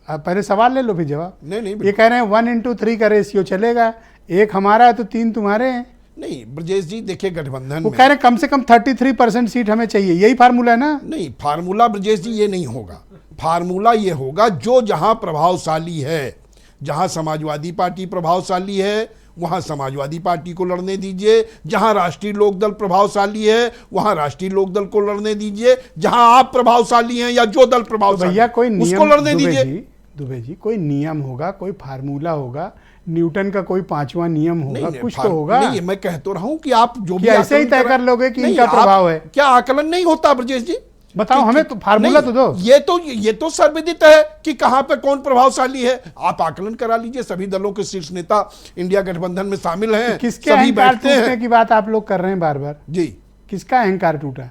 पहले सवाल ले लो फिर जवाब। नहीं, ये कह रहे हैं 1:3 का रेशियो चलेगा, 1 हमारा है तो 3 तुम्हारे हैं। नहीं ब्रजेश जी, देखिए गठबंधन वो कह रहे हैं कम से कम 33% सीट हमें चाहिए, यही फार्मूला है ना? नहीं, फार्मूला ब्रजेश जी ये नहीं होगा। फार्मूला ये होगा जो जहां प्रभावशाली है, जहां समाजवादी पार्टी प्रभावशाली है वहां समाजवादी पार्टी को लड़ने दीजिए, जहां राष्ट्रीय लोकदल प्रभावशाली है वहां राष्ट्रीय लोकदल को लड़ने दीजिए, जहां आप प्रभावशाली हैं या जो दल प्रभावशाली भैया कोई उसको लड़ने दीजिए। दुबे जी, कोई नियम होगा, कोई फार्मूला होगा, न्यूटन का कोई पांचवा नियम होगा, नहीं, कुछ तो होगा। नहीं, मैं कह तो रहा हूं कि आप जो भी ऐसे ही तय कर लोगे कि इनका प्रभाव है। क्या आकलन नहीं होता ब्रजेश जी? बताओ हमें तो फार्मूला तो दो। ये तो सर्वविदित है कि कहां पे कौन प्रभावशाली है। आप आकलन करा लीजिए। सभी दलों के शीर्ष नेता इंडिया गठबंधन में शामिल हैं, किसके सभी अहंकार बैठते हैं टूटने की बात आप लोग कर रहे हैं बार बार जी। किसका अहंकार टूटा?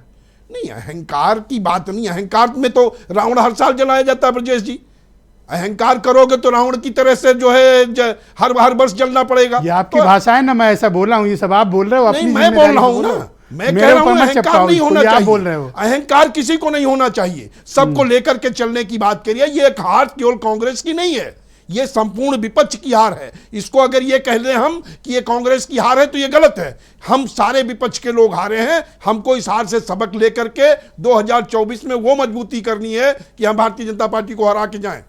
नहीं, अहंकार की बात नहीं। अहंकार में तो रावण हर साल जलाया जाता है ब्रजेश जी। अहंकार करोगे तो रावण की तरह से जो है हर वर्ष जलना पड़ेगा। ये आपकी भाषा है ना, मैं ऐसा बोल रहा हूँ, ये सब आप बोल रहे हो। नहीं, मैं बोल रहा हूँ ना, मैं कह रहा हूँ अहंकार नहीं होना चाहिए। बोल रहे हो अहंकार किसी को नहीं होना चाहिए, सबको लेकर के चलने की बात करिए। ये एक हार केवल कांग्रेस की नहीं है, ये संपूर्ण विपक्ष की हार है। इसको अगर ये कह रहे हम कि ये कांग्रेस की हार है तो ये गलत है। हम सारे विपक्ष के लोग हारे हैं। हमको इस हार से सबक लेकर के 2024 में वो मजबूती करनी है कि हम भारतीय जनता पार्टी को हरा के जाएं।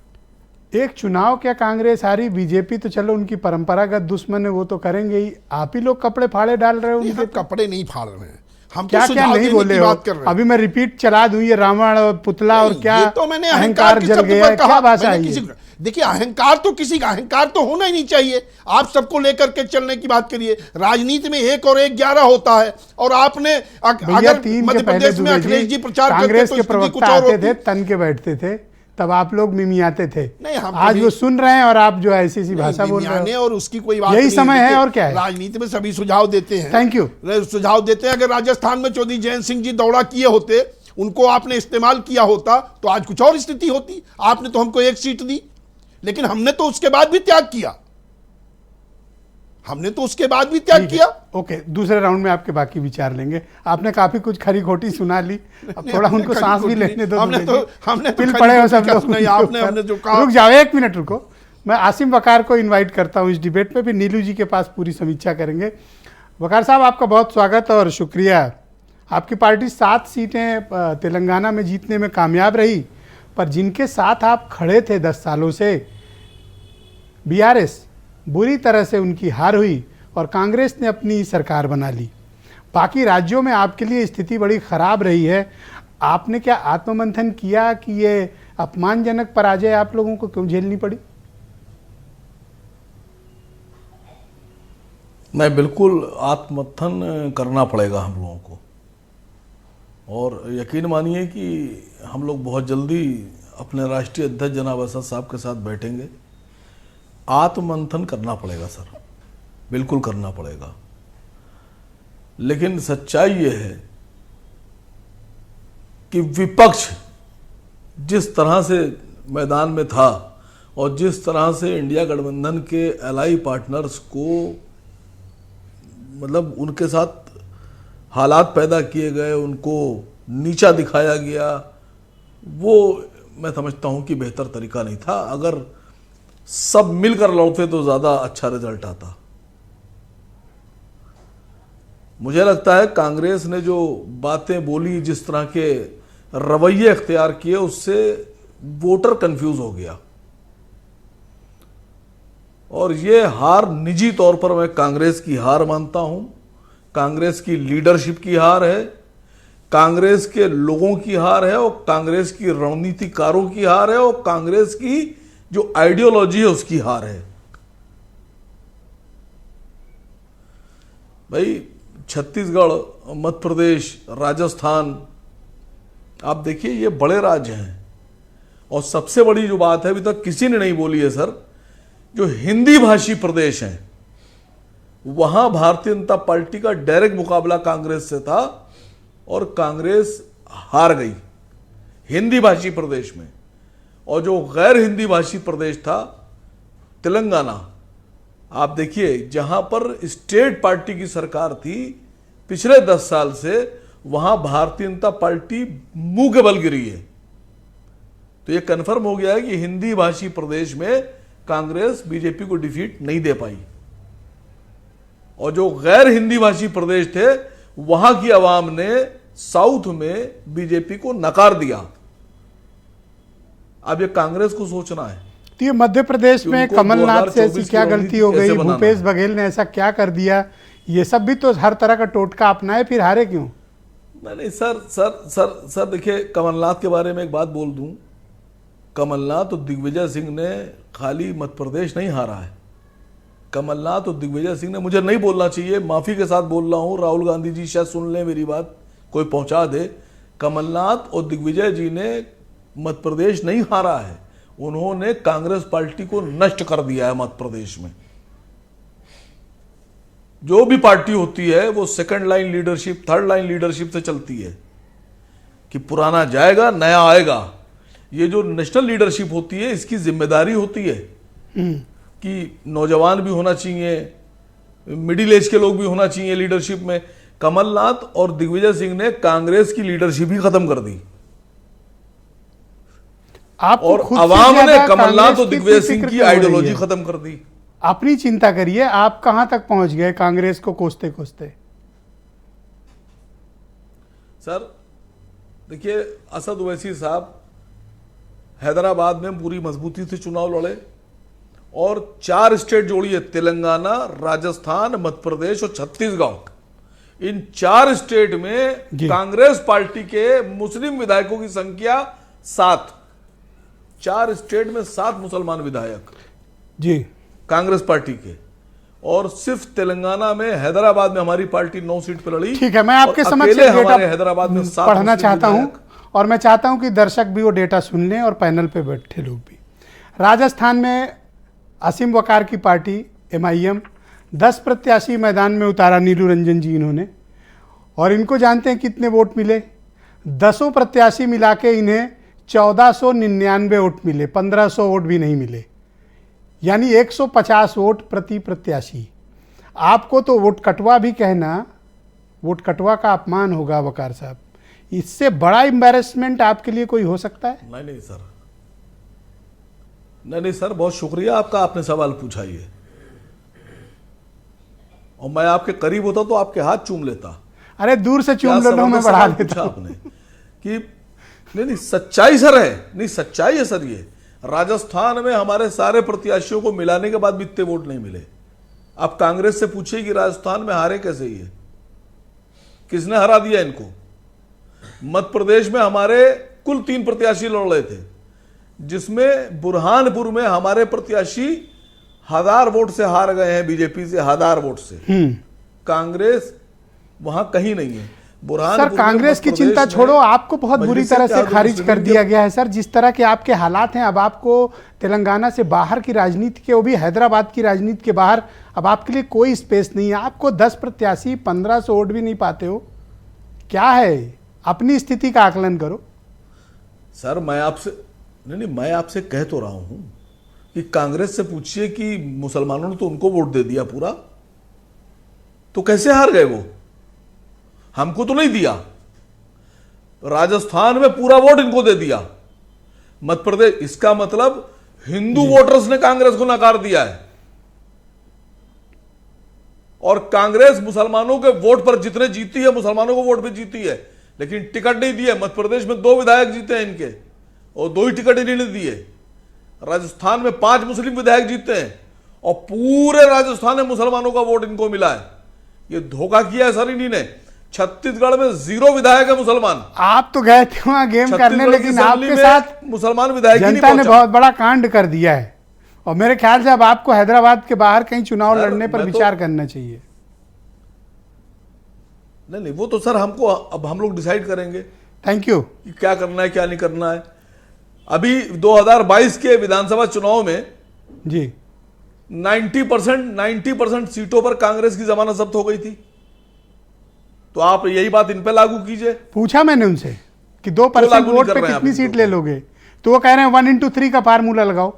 एक चुनाव क्या कांग्रेस हारी, बीजेपी तो चलो उनकी परंपरागत दुश्मन है, वो तो करेंगे ही। आप ही लोग कपड़े फाड़े डाल रहे हो उनके। हम कपड़े नहीं फाड़ रहे हैं, हम क्या तो क्या नहीं बोले हो। अभी मैं रिपीट चला दूं, ये रावण और पुतला और क्या, ये तो मैंने अहंकार जल गया, क्या भाषा है? देखिए, अहंकार तो किसी का अहंकार तो होना ही नहीं चाहिए। आप सबको लेकर के चलने की बात करिए। राजनीति में 1 और 1 11 होता है। और आपने अगर मध्य प्रदेश में अखिलेश जी प्रचार कांग्रेस के प्रवक्ता आते थे, तन के बैठते थे, तब आप लोग मिमियाते थे। नहीं, हम आज वो सुन रहे हैं और आप जो ऐसी सी भाषा बोल रहे हो। और उसकी कोई बात यही समय है और क्या है। राजनीति में सभी सुझाव देते हैं। Thank you. सुझाव देते हैं। अगर राजस्थान में चौधरी जयंत सिंह जी दौड़ा किए होते, उनको आपने इस्तेमाल किया होता तो आज कुछ और स्थिति होती। आपने तो हमको 1 सीट दी, लेकिन हमने तो उसके बाद भी त्याग किया। ओके, दूसरे राउंड में आपके बाकी विचार लेंगे। आपने काफी कुछ खरी खोटी सुना ली, अब थोड़ा उनको सांस भी लेने दो। हमने तो पिल पड़े हो सब लोग। आपने जो कहा। रुक जाओ, 1 मिनट रुको। मैं आसिम वकार को इनवाइट करता हूं इस डिबेट में भी। नीलू जी के पास पूरी समीक्षा करेंगे। वकार साहब, आपका बहुत स्वागत और शुक्रिया। आपकी पार्टी 7 सीटें तेलंगाना में जीतने में कामयाब रही, पर जिनके साथ आप खड़े थे 10 सालों से, बीआरएस, बुरी तरह से उनकी हार हुई और कांग्रेस ने अपनी सरकार बना ली। बाकी राज्यों में आपके लिए स्थिति बड़ी खराब रही है। आपने क्या आत्ममंथन किया कि ये अपमानजनक पराजय आप लोगों को क्यों झेलनी पड़ी? नहीं, बिल्कुल आत्ममंथन करना पड़ेगा हम लोगों को। और यकीन मानिए कि हम लोग बहुत जल्दी अपने राष्ट्रीय अध्यक्ष जनाब असद साहब के साथ बैठेंगे। आत्ममंथन करना पड़ेगा सर, बिल्कुल करना पड़ेगा। लेकिन सच्चाई ये है कि विपक्ष जिस तरह से मैदान में था और जिस तरह से इंडिया गठबंधन के एलाई पार्टनर्स को मतलब उनके साथ हालात पैदा किए गए, उनको नीचा दिखाया गया, वो मैं समझता हूं कि बेहतर तरीका नहीं था। अगर सब मिलकर लड़ते तो ज्यादा अच्छा रिजल्ट आता। मुझे लगता है कांग्रेस ने जो बातें बोली, जिस तरह के रवैये अख्तियार किए, उससे वोटर कंफ्यूज हो गया। और ये हार निजी तौर पर मैं कांग्रेस की हार मानता हूं। कांग्रेस की लीडरशिप की हार है, कांग्रेस के लोगों की हार है, और कांग्रेस की रणनीतिकारों की हार है, और कांग्रेस की जो आइडियोलॉजी है उसकी हार है। भाई, छत्तीसगढ़, मध्य प्रदेश, राजस्थान, आप देखिए ये बड़े राज्य हैं। और सबसे बड़ी जो बात है, अभी तक किसी ने नहीं बोली है सर, जो हिंदी भाषी प्रदेश हैं वहां भारतीय जनता पार्टी का डायरेक्ट मुकाबला कांग्रेस से था और कांग्रेस हार गई हिंदी भाषी प्रदेश में। और जो गैर हिंदी भाषी प्रदेश था तेलंगाना, आप देखिए जहां पर स्टेट पार्टी की सरकार थी पिछले 10 साल से, वहां भारतीय जनता पार्टी मुंह के बल गिरी है। तो यह कन्फर्म हो गया है कि हिंदी भाषी प्रदेश में कांग्रेस बीजेपी को डिफीट नहीं दे पाई। और जो गैर हिंदी भाषी प्रदेश थे वहां की आवाम ने साउथ में बीजेपी को नकार दिया। अब ये कांग्रेस को सोचना है। तो ये मध्य प्रदेश में कमलनाथ से ऐसी क्या गलती हो गई, भूपेश बघेल ने ऐसा क्या कर दिया, ये सब भी तो हर तरह का टोटका अपनाए, फिर हारे क्यों? नहीं सर देखिए, कमलनाथ के बारे में एक बात बोल दूं। कमलनाथ और दिग्विजय सिंह ने खाली मध्य प्रदेश नहीं हारा है, कमलनाथ और दिग्विजय सिंह ने, मुझे नहीं बोलना चाहिए, माफी के साथ बोल रहा हूं, राहुल गांधी जी शायद सुन लें मेरी बात, कोई पहुंचा दे। कमलनाथ और दिग्विजय जी ने मध्य प्रदेश नहीं हारा है, उन्होंने कांग्रेस पार्टी को नष्ट कर दिया है मध्य प्रदेश में। जो भी पार्टी होती है वो second line leadership, third line leadership से चलती है कि पुराना जाएगा नया आएगा। ये जो नेशनल लीडरशिप होती है इसकी जिम्मेदारी होती है कि नौजवान भी होना चाहिए, मिडिल एज के लोग भी होना चाहिए लीडरशिप में। कमलनाथ और दिग्विजय सिंह ने कांग्रेस की लीडरशिप ही खत्म कर दी और अवाम ने कमलनाथ और दिग्विजय सिंह की आइडियोलॉजी खत्म कर दी। अपनी चिंता करिए, आप कहां तक पहुंच गए कांग्रेस को कोसते कोसते? सर देखिए, असद ओवैसी साहब हैदराबाद में पूरी मजबूती से चुनाव लड़े और 4 स्टेट जोड़िए, तेलंगाना, राजस्थान, मध्य प्रदेश और छत्तीसगढ़। इन 4 स्टेट में कांग्रेस पार्टी के मुस्लिम विधायकों की संख्या 7, 4 स्टेट में 7 मुसलमान विधायक जी कांग्रेस पार्टी के, और सिर्फ तेलंगाना में, हैदराबाद में हमारी पार्टी 9 सीट पर लड़ी। ठीक है, मैं आपके समझ से हमारे हैदराबाद में 7 पढ़ना चाहता हूं और मैं चाहता हूं कि दर्शक भी वो डेटा सुन लें और पैनल पे बैठे लोग भी। राजस्थान में असीम वकार की पार्टी MIM 10 प्रत्याशी मैदान में उतारा, नीलू रंजन जी इन्होंने, और इनको जानते हैं कितने वोट मिले? 10 प्रत्याशी मिला के इन्हें 1499 वोट मिले, 1500 वोट भी नहीं मिले, यानी 150 वोट प्रति प्रत्याशी। आपको तो वोट कटवा भी कहना, वोट कटवा का अपमान होगा वकार साहब। इससे बड़ा एम्बैरेसमेंट आपके लिए कोई हो सकता है? नहीं सर, नहीं सर, बहुत शुक्रिया आपका, आपने सवाल पूछा ये, और मैं आपके करीब होता तो आपके हाथ चूम लेता। अरे दूर से चूम लो, मैं बढ़ा देता आपने कि नहीं सच्चाई सर है, नहीं सच्चाई है सर। ये राजस्थान में हमारे सारे प्रत्याशियों को मिलाने के बाद भी इतने वोट नहीं मिले। आप कांग्रेस से पूछिए कि राजस्थान में हारे कैसे, ये किसने हरा दिया इनको? मध्य प्रदेश में हमारे कुल 3 प्रत्याशी लड़ रहे थे, जिसमें बुरहानपुर में हमारे प्रत्याशी 1000 वोट से हार गए हैं, बीजेपी से 1000 वोट से। कांग्रेस वहां कहीं नहीं है। सर कांग्रेस की चिंता छोड़ो, आपको बहुत बुरी तरह से खारिज कर दिया गया है सर। जिस तरह के आपके हालात हैं, अब आपको तेलंगाना से बाहर की राजनीति के, वो भी हैदराबाद की राजनीति के बाहर, अब आपके लिए कोई स्पेस नहीं है। आपको 10 प्रत्याशी 1500 वोट भी नहीं पाते हो, क्या है? अपनी स्थिति का आकलन करो सर। मैं आपसे नहीं, मैं आपसे कह तो रहा हूं कि कांग्रेस से पूछिए कि मुसलमानों ने तो उनको वोट दे दिया पूरा, तो कैसे हार गए वो? हमको तो नहीं दिया। राजस्थान में पूरा वोट इनको दे दिया, मध्य प्रदेश, इसका मतलब हिंदू वोटर्स ने कांग्रेस को नकार दिया है। और कांग्रेस मुसलमानों के वोट पर जितने जीती है, मुसलमानों को वोट पे जीती है, लेकिन टिकट नहीं दिए। मध्य प्रदेश में 2 विधायक जीते हैं इनके, और 2 ही टिकट इन्होंने दिए। राजस्थान में 5 मुस्लिम विधायक जीते हैं, और पूरे राजस्थान में मुसलमानों का वोट इनको मिला है। ये धोखा किया है सर इन्हीं ने। छत्तीसगढ़ में 0 विधायक है मुसलमान। आप तो गए थे वहां गेम करने, लेकिन आपके साथ मुसलमान विधायक जनता ने बहुत बड़ा कांड कर दिया है। और मेरे ख्याल से अब आपको हैदराबाद के बाहर कहीं चुनाव लड़ने पर विचार करना चाहिए। नहीं, वो तो सर हमको, अब हम लोग डिसाइड करेंगे। Thank you. क्या करना है क्या नहीं करना है। अभी 2022 के विधानसभा चुनाव में जी 90% सीटों पर कांग्रेस की जमानत जब्त हो गई थी। तो आप यही बात इन पे लागू कीजिए। पूछा मैंने उनसे कि 2% वोट पे कितनी सीट ले लोगे, तो वो कह रहे हैं 1:3 का फार्मूला लगाओ।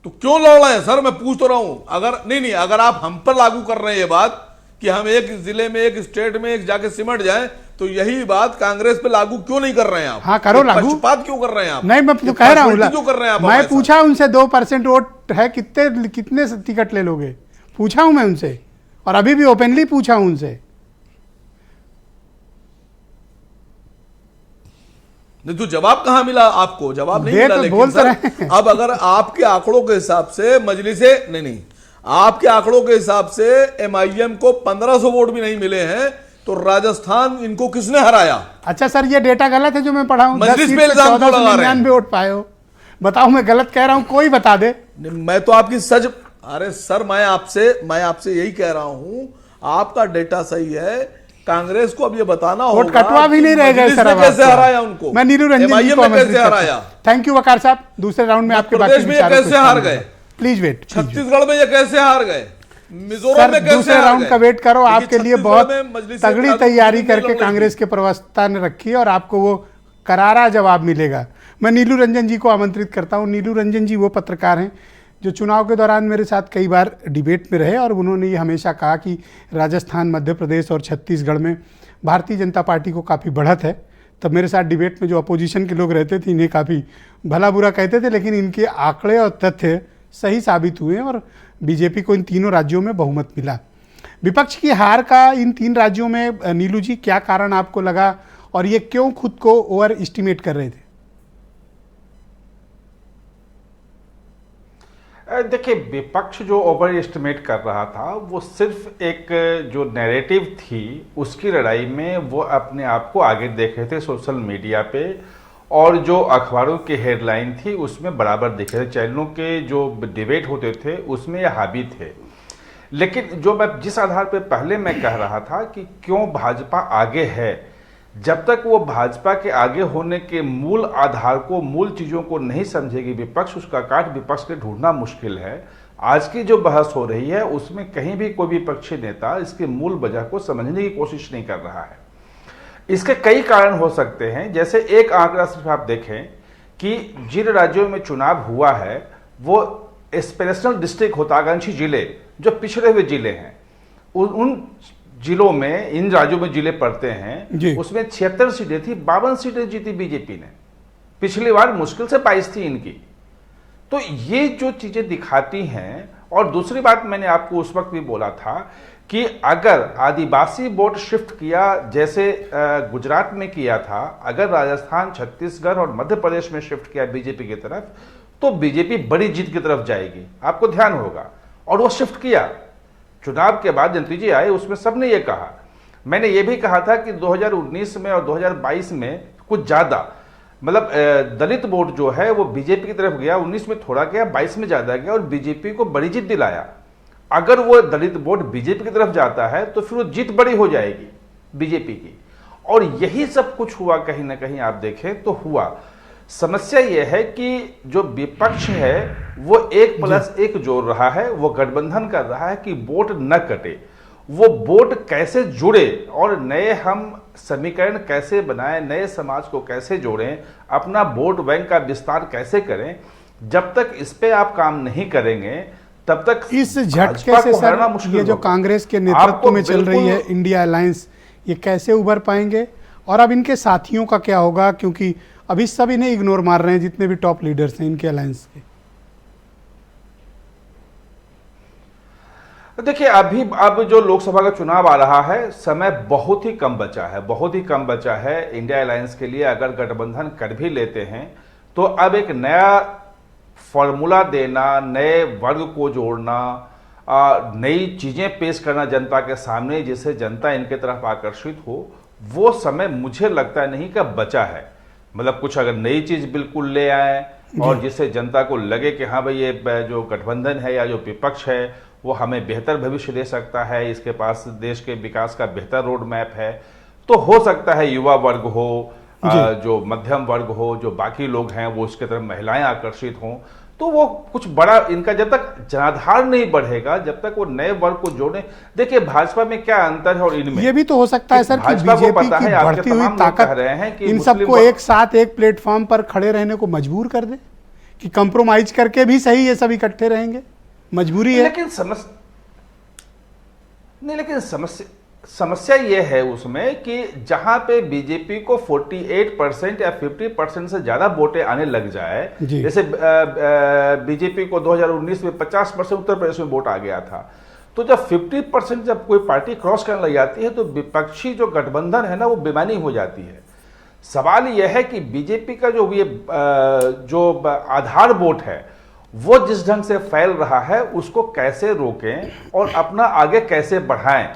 तो क्यों लड़ रहे हैं सर? मैं पूछ तो रहा हूं। अगर नहीं, अगर आप हम पर लागू कर रहे हैं ये बात कि हम एक जिले में, एक स्टेट में एक जाके सिमट जाएं, तो यही बात कांग्रेस पे लागू क्यों नहीं कर रहे हैं आप? हाँ करो लागू। पक्षपात क्यों कर रहे हैं आप? नहीं, मैं तो कह रहा हूं क्यों कर रहे हैं आप? मैं पूछा उनसे 2% वोट है, कितने टिकट ले लोगे, पूछा हूं मैं उनसे, और अभी भी ओपनली पूछा हूं उनसे। नहीं तो जवाब कहां मिला आपको? जवाब नहीं मिला। तो लेकिन सर अब अगर आपके आंकड़ों के हिसाब से मजलिसे नहीं, आपके आंकड़ों के हिसाब से MIM को 1500 वोट भी नहीं मिले हैं, तो राजस्थान इनको किसने हराया? अच्छा सर, ये डेटा गलत है जो मैं पढ़ा हूं? मजलिस पे इल्जाम क्यों लगा रहे हैं? 1499 वोट पाए हो, बताओ मैं गलत कह रहा हूं? कोई बता दे। मैं तो आपकी सच अरे सर, मैं आपसे यही कह रहा हूं, आपका डेटा सही है। कांग्रेस को अब ये बताना होगा वोट कटवा भी नहीं रह गए सर, कैसे हराया उनको, मैं नीलू रंजन जी को कैसे हराया। थैंक यू वकार साहब, दूसरे राउंड में आपके प्रदेश में ये कैसे हार गए, प्लीज वेट। छत्तीसगढ़ में ये कैसे हार गए, मिजोरम में कैसे दूसरे राउंड का वेट करो, आपके लिए बहुत तगड़ी तैयारी करके कांग्रेस के प्रवक्ता ने रखी है और आपको वो करारा जवाब मिलेगा। मैं नीलू रंजन जी को आमंत्रित करता हूं। नीलू रंजन जी वो पत्रकार हैं जो चुनाव के दौरान मेरे साथ कई बार डिबेट में रहे और उन्होंने ये हमेशा कहा कि राजस्थान, मध्य प्रदेश और छत्तीसगढ़ में भारतीय जनता पार्टी को काफ़ी बढ़त है। तब मेरे साथ डिबेट में जो अपोजिशन के लोग रहते थे इन्हें काफ़ी भला बुरा कहते थे, लेकिन इनके आंकड़े और तथ्य सही साबित हुए और बीजेपी को इन तीनों राज्यों में बहुमत मिला। विपक्ष की हार का इन 3 राज्यों में नीलू जी क्या कारण आपको लगा और ये क्यों खुद को ओवर एस्टिमेट कर रहे थे? देखिए, विपक्ष जो ओवर एस्टिमेट कर रहा था वो सिर्फ एक जो नैरेटिव थी उसकी लड़ाई में वो अपने आप को आगे देख रहे थे सोशल मीडिया पे, और जो अखबारों की हेडलाइन थी उसमें बराबर दिख रहे थे, चैनलों के जो डिबेट होते थे उसमें ये हावी थे। लेकिन जो मैं जिस आधार पे पहले मैं कह रहा था कि क्यों भाजपा आगे है, जब तक वो भाजपा के आगे होने के मूल आधार को, मूल चीज़ों को नहीं समझेगी विपक्ष, उसका काट विपक्ष के ढूंढना मुश्किल है। आज की जो बहस हो रही है उसमें कहीं भी कोई विपक्षी नेता इसके मूल वजह को समझने की कोशिश नहीं कर रहा है। इसके कई कारण हो सकते हैं। जैसे एक आंकड़ा सिर्फ आप देखें कि जिन राज्यों में चुनाव हुआ है वो एस्पिरेशनल डिस्ट्रिक्ट, होताकांक्षी जिले, जो पिछड़े हुए जिले हैं, उन जिलों में, इन राज्यों में जिले पड़ते हैं, उसमें 76 सीटें थी, 52 सीटें जीती बीजेपी ने। पिछली बार मुश्किल से 22 थी इनकी। तो ये जो चीजें दिखाती हैं। और दूसरी बात मैंने आपको उस वक्त भी बोला था कि अगर आदिवासी वोट शिफ्ट किया जैसे गुजरात में किया था, अगर राजस्थान, छत्तीसगढ़ और मध्य प्रदेश में शिफ्ट किया बीजेपी की तरफ, तो बीजेपी बड़ी जीत की तरफ जाएगी, आपको ध्यान होगा। और वो शिफ्ट किया। चुनाव के बाद नतीजे आए, उसमें सबने ये कहा। मैंने ये भी कहा था कि 2019 में और 2022 में कुछ ज़्यादा, मतलब दलित वोट जो है वो बीजेपी की तरफ गया। 19 में थोड़ा गया, 22 में ज़्यादा गया और बीजेपी को बड़ी जीत दिलाया। अगर वो दलित वोट बीजेपी की तरफ जाता है तो फिर वो जीत बड़ी हो जाएगी बीजेपी की। और यही सब कुछ हुआ, कहीं ना कहीं आप देखें तो हुआ। समस्या यह है कि जो विपक्ष है वो 1+1 जोड़ रहा है, वो गठबंधन कर रहा है कि वोट न कटे, वो वोट कैसे जुड़े और नए हम समीकरण कैसे बनाएं, नए समाज को कैसे जोड़ें, अपना वोट बैंक का विस्तार कैसे करें। जब तक इस पे आप काम नहीं करेंगे तब तक इस झटके से सर ये जो कांग्रेस के नेतृत्व में चल रही है इंडिया अलायंस, ये कैसे उभर पाएंगे और अब इनके साथियों का क्या होगा? क्योंकि अभी सब इन्हें इग्नोर मार रहे हैं, जितने भी टॉप लीडर्स हैं इनके अलायंस के। देखिए, अब जो लोकसभा का चुनाव आ रहा है, समय बहुत ही कम बचा है, बहुत ही कम बचा है इंडिया अलायंस के लिए। अगर गठबंधन कर भी लेते हैं तो अब एक नया फॉर्मूला देना, नए वर्ग को जोड़ना, नई चीजें पेश करना जनता के सामने, जिससे जनता इनके तरफ आकर्षित हो, वो समय मुझे लगता नहीं कि बचा है। मतलब कुछ अगर नई चीज बिल्कुल ले आए और जिससे जनता को लगे कि हाँ भाई ये जो गठबंधन है या जो विपक्ष है वो हमें बेहतर भविष्य दे सकता है, इसके पास देश के विकास का बेहतर रोड मैप है, तो हो सकता है युवा वर्ग हो, जो मध्यम वर्ग हो, जो बाकी लोग हैं वो उसके तरफ महिलाएं आकर्षित हों, तो वो कुछ बड़ा इनका जब तक जनाधार नहीं बढ़ेगा, जब तक वो नए वर्ग को जोड़े। देखिए भाजपा में क्या अंतर है और इनमें, ये भी तो हो सकता है सर कि बीजेपी की बढ़ती हुई ताकत इन सबको एक साथ एक प्लेटफॉर्म पर खड़े रहने को मजबूर कर दे, कि कंप्रोमाइज करके भी सही ये सब इकट्ठे रहेंगे, मजबूरी है। लेकिन समस्या ये है उसमें कि जहां पे बीजेपी को 48% या 50% से ज्यादा वोटें आने लग जाए, जैसे बीजेपी को 2019 में 50% उत्तर प्रदेश में वोट आ गया था, तो जब 50% जब कोई पार्टी क्रॉस करने लग जाती है तो विपक्षी जो गठबंधन है ना वो बेमानी हो जाती है। सवाल यह है कि बीजेपी का जो आधार वोट है वो जिस ढंग से फैल रहा है उसको कैसे रोकें और अपना आगे कैसे बढ़ाएं,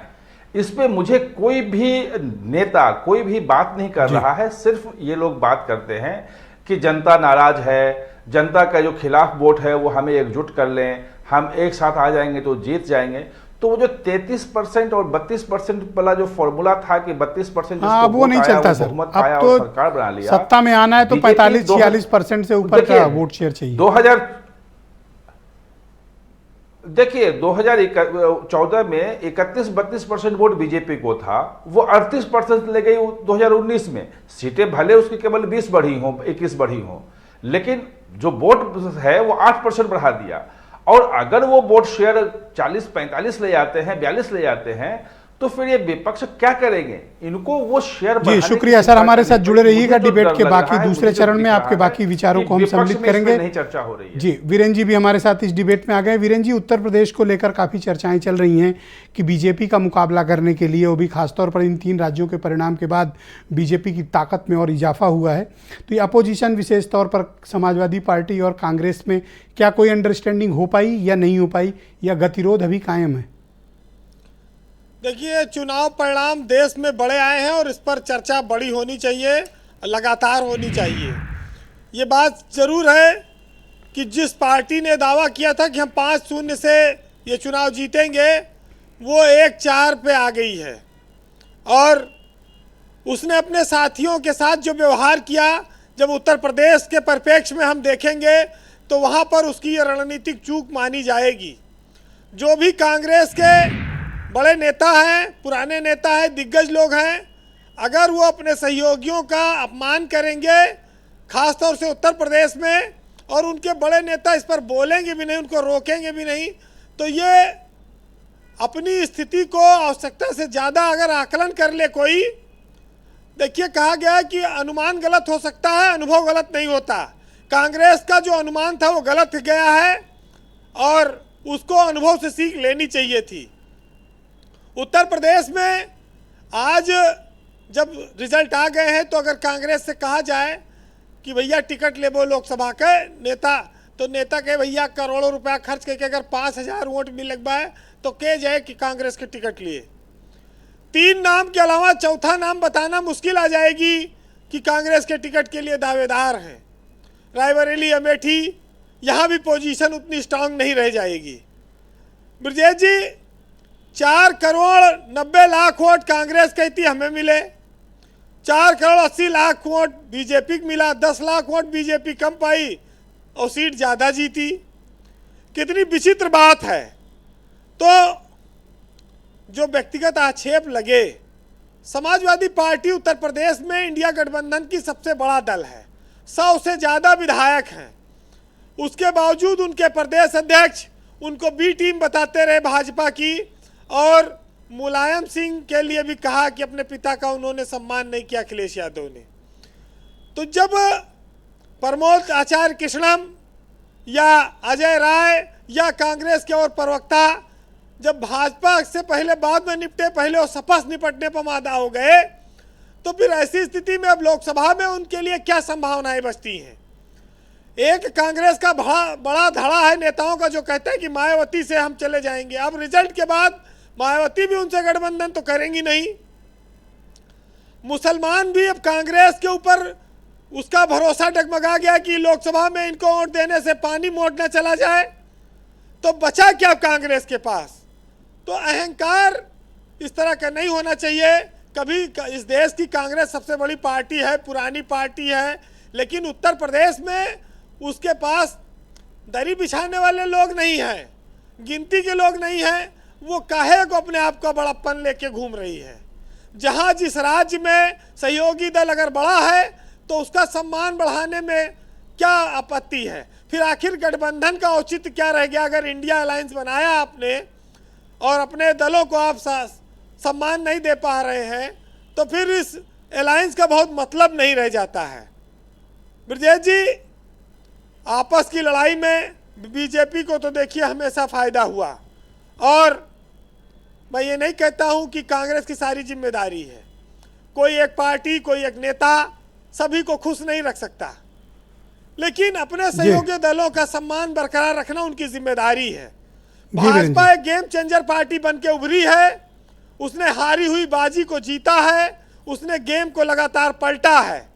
इस पे मुझे कोई भी नेता कोई भी बात नहीं कर रहा है। सिर्फ ये लोग बात करते हैं कि जनता नाराज है, जनता का जो खिलाफ वोट है वो हमें एकजुट कर लें, हम एक साथ आ जाएंगे तो जीत जाएंगे। तो वो जो 33% और 32% वाला जो फॉर्मूला था कि 32% हाँ, वो नहीं चलता सर। अब तो सरकार बना लिया, सत्ता में आना है तो 45-46% से ऊपर का वोट शेयर चाहिए। 2014 में 31-32% वोट बीजेपी को था, वो 38% ले गई 2019 में। सीटें भले उसकी केवल 20 बढ़ी हो, 21 बढ़ी हो, लेकिन जो वोट है वो 8% बढ़ा दिया। और अगर वो वोट शेयर 40-45 ले जाते हैं, 42 ले जाते हैं, तो फिर ये विपक्ष क्या करेंगे? इनको वो शेयर जी शुक्रिया सर, हमारे साथ जुड़े रहिएगा। डिबेट के बाकी दूसरे चरण में आपके बाकी विचारों को हम सम्मिलित करेंगे। नहीं चर्चा हो रही है जी, वीरेंद्र जी भी हमारे साथ इस डिबेट में आ गए। वीरेंद्र जी, उत्तर प्रदेश को लेकर काफ़ी चर्चाएं चल रही हैं कि बीजेपी का मुकाबला करने के लिए, वो भी खासतौर पर इन 3 राज्यों के परिणाम के बाद बीजेपी की ताकत में और इजाफा हुआ है। तो ये अपोजिशन विशेष तौर पर समाजवादी पार्टी और कांग्रेस में क्या कोई अंडरस्टैंडिंग हो पाई या नहीं हो पाई, या गतिरोध अभी कायम है? देखिए, चुनाव परिणाम देश में बड़े आए हैं और इस पर चर्चा बड़ी होनी चाहिए, लगातार होनी चाहिए। ये बात ज़रूर है कि जिस पार्टी ने दावा किया था कि हम 5-0 से ये चुनाव जीतेंगे, वो 1-4 पे आ गई है। और उसने अपने साथियों के साथ जो व्यवहार किया, जब उत्तर प्रदेश के परिप्रेक्ष्य में हम देखेंगे तो वहाँ पर उसकी रणनीतिक चूक मानी जाएगी। जो भी कांग्रेस के बड़े नेता हैं, पुराने नेता हैं, दिग्गज लोग हैं, अगर वो अपने सहयोगियों का अपमान करेंगे, खासतौर से उत्तर प्रदेश में, और उनके बड़े नेता इस पर बोलेंगे भी नहीं, उनको रोकेंगे भी नहीं, तो ये अपनी स्थिति को आवश्यकता से ज़्यादा अगर आकलन कर ले कोई, देखिए कहा गया है कि अनुमान गलत हो सकता है, अनुभव गलत नहीं होता। कांग्रेस का जो अनुमान था वो गलत गया है और उसको अनुभव से सीख लेनी चाहिए थी। उत्तर प्रदेश में आज जब रिजल्ट आ गए हैं, तो अगर कांग्रेस से कहा जाए कि भैया टिकट ले वो लोकसभा के नेता, तो नेता कहे भैया करोड़ों रुपया खर्च करके अगर 5000 वोट मिल लगवाए तो कह जाए कि कांग्रेस के टिकट लिए। 3 नाम के अलावा चौथा नाम बताना मुश्किल आ जाएगी कि कांग्रेस के टिकट के लिए दावेदार हैं। रायबरेली, अमेठी, यहाँ भी पोजीशन उतनी स्ट्रांग नहीं रह जाएगी। ब्रजेश जी, 4,90,00,000 वोट कांग्रेस कहती हमें मिले, 4,80,00,000 वोट बीजेपी को मिला, 10 लाख वोट बीजेपी कम पाई और सीट ज़्यादा जीती। कितनी विचित्र बात है। तो जो व्यक्तिगत आक्षेप लगे, समाजवादी पार्टी उत्तर प्रदेश में इंडिया गठबंधन की सबसे बड़ा दल है, 100 से ज़्यादा विधायक हैं। उसके बावजूद उनके प्रदेश अध्यक्ष उनको बी टीम बताते रहे भाजपा की, और मुलायम सिंह के लिए भी कहा कि अपने पिता का उन्होंने सम्मान नहीं किया अखिलेश यादव ने। तो जब प्रमोद आचार्य कृष्णम या अजय राय या कांग्रेस के और प्रवक्ता जब भाजपा से पहले बाद में निपटे, पहले वो सपा से निपटने पर मादा हो गए, तो फिर ऐसी स्थिति में अब लोकसभा में उनके लिए क्या संभावनाएं बचती हैं? एक कांग्रेस का बड़ा धड़ा है नेताओं का जो कहते हैं कि मायावती से हम चले जाएंगे। अब रिजल्ट के बाद मायावती भी उनसे गठबंधन तो करेंगी नहीं। मुसलमान भी अब कांग्रेस के ऊपर उसका भरोसा डगमगा गया कि लोकसभा में इनको वोट देने से पानी मोट न चला जाए, तो बचा क्या कांग्रेस के पास? तो अहंकार इस तरह का नहीं होना चाहिए कभी। इस देश की कांग्रेस सबसे बड़ी पार्टी है, पुरानी पार्टी है, लेकिन उत्तर प्रदेश में उसके पास दरी बिछाने वाले लोग नहीं हैं, गिनती के लोग नहीं हैं। वो काहे को अपने आप का बड़ापन लेके घूम रही है। जहां जिस राज्य में सहयोगी दल अगर बड़ा है तो उसका सम्मान बढ़ाने में क्या आपत्ति है? फिर आखिर गठबंधन का औचित्य क्या रह गया? अगर इंडिया अलायंस बनाया आपने और अपने दलों को आप सम्मान नहीं दे पा रहे हैं, तो फिर इस अलायंस का बहुत मतलब नहीं रह जाता है। ब्रजेश जी, आपस की लड़ाई में बीजेपी को तो देखिए हमेशा फायदा हुआ, और मैं ये नहीं कहता हूं कि कांग्रेस की सारी जिम्मेदारी है। कोई एक पार्टी, कोई एक नेता सभी को खुश नहीं रख सकता, लेकिन अपने सहयोगी दलों का सम्मान बरकरार रखना उनकी जिम्मेदारी है। भाजपा एक गेम चेंजर पार्टी बन के उभरी है, उसने हारी हुई बाजी को जीता है, उसने गेम को लगातार पलटा है।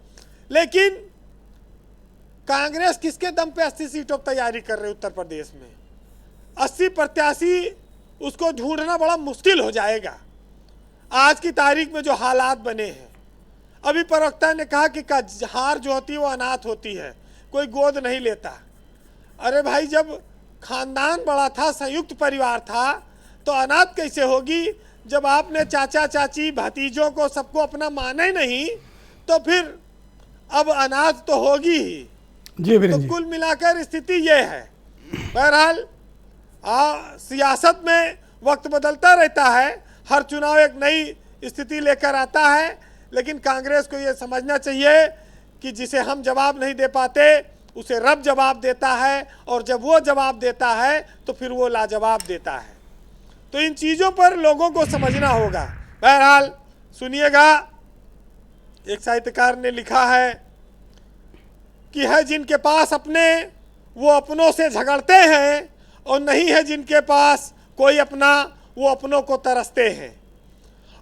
लेकिन कांग्रेस किसके दम पे 80 सीटों की तैयारी कर रही है उत्तर प्रदेश में? 80 प्रत्याशी उसको ढूंढना बड़ा मुश्किल हो जाएगा आज की तारीख में जो हालात बने हैं। अभी प्रवक्ता ने कहा कि हार जो होती है वो अनाथ होती है, कोई गोद नहीं लेता। अरे भाई, जब खानदान बड़ा था, संयुक्त परिवार था, तो अनाथ कैसे होगी? जब आपने चाचा चाची भतीजों को सबको अपना माना ही नहीं, तो फिर अब अनाथ तो होगी ही। जी तो कुल मिलाकर स्थिति ये है। बहरहाल सियासत में वक्त बदलता रहता है, हर चुनाव एक नई स्थिति लेकर आता है, लेकिन कांग्रेस को ये समझना चाहिए कि जिसे हम जवाब नहीं दे पाते उसे रब जवाब देता है, और जब वो जवाब देता है तो फिर वो लाजवाब देता है। तो इन चीज़ों पर लोगों को समझना होगा। बहरहाल सुनिएगा, एक साहित्यकार ने लिखा है कि है जिनके पास अपने वो अपनों से झगड़ते हैं, और नहीं है जिनके पास कोई अपना वो अपनों को तरसते हैं।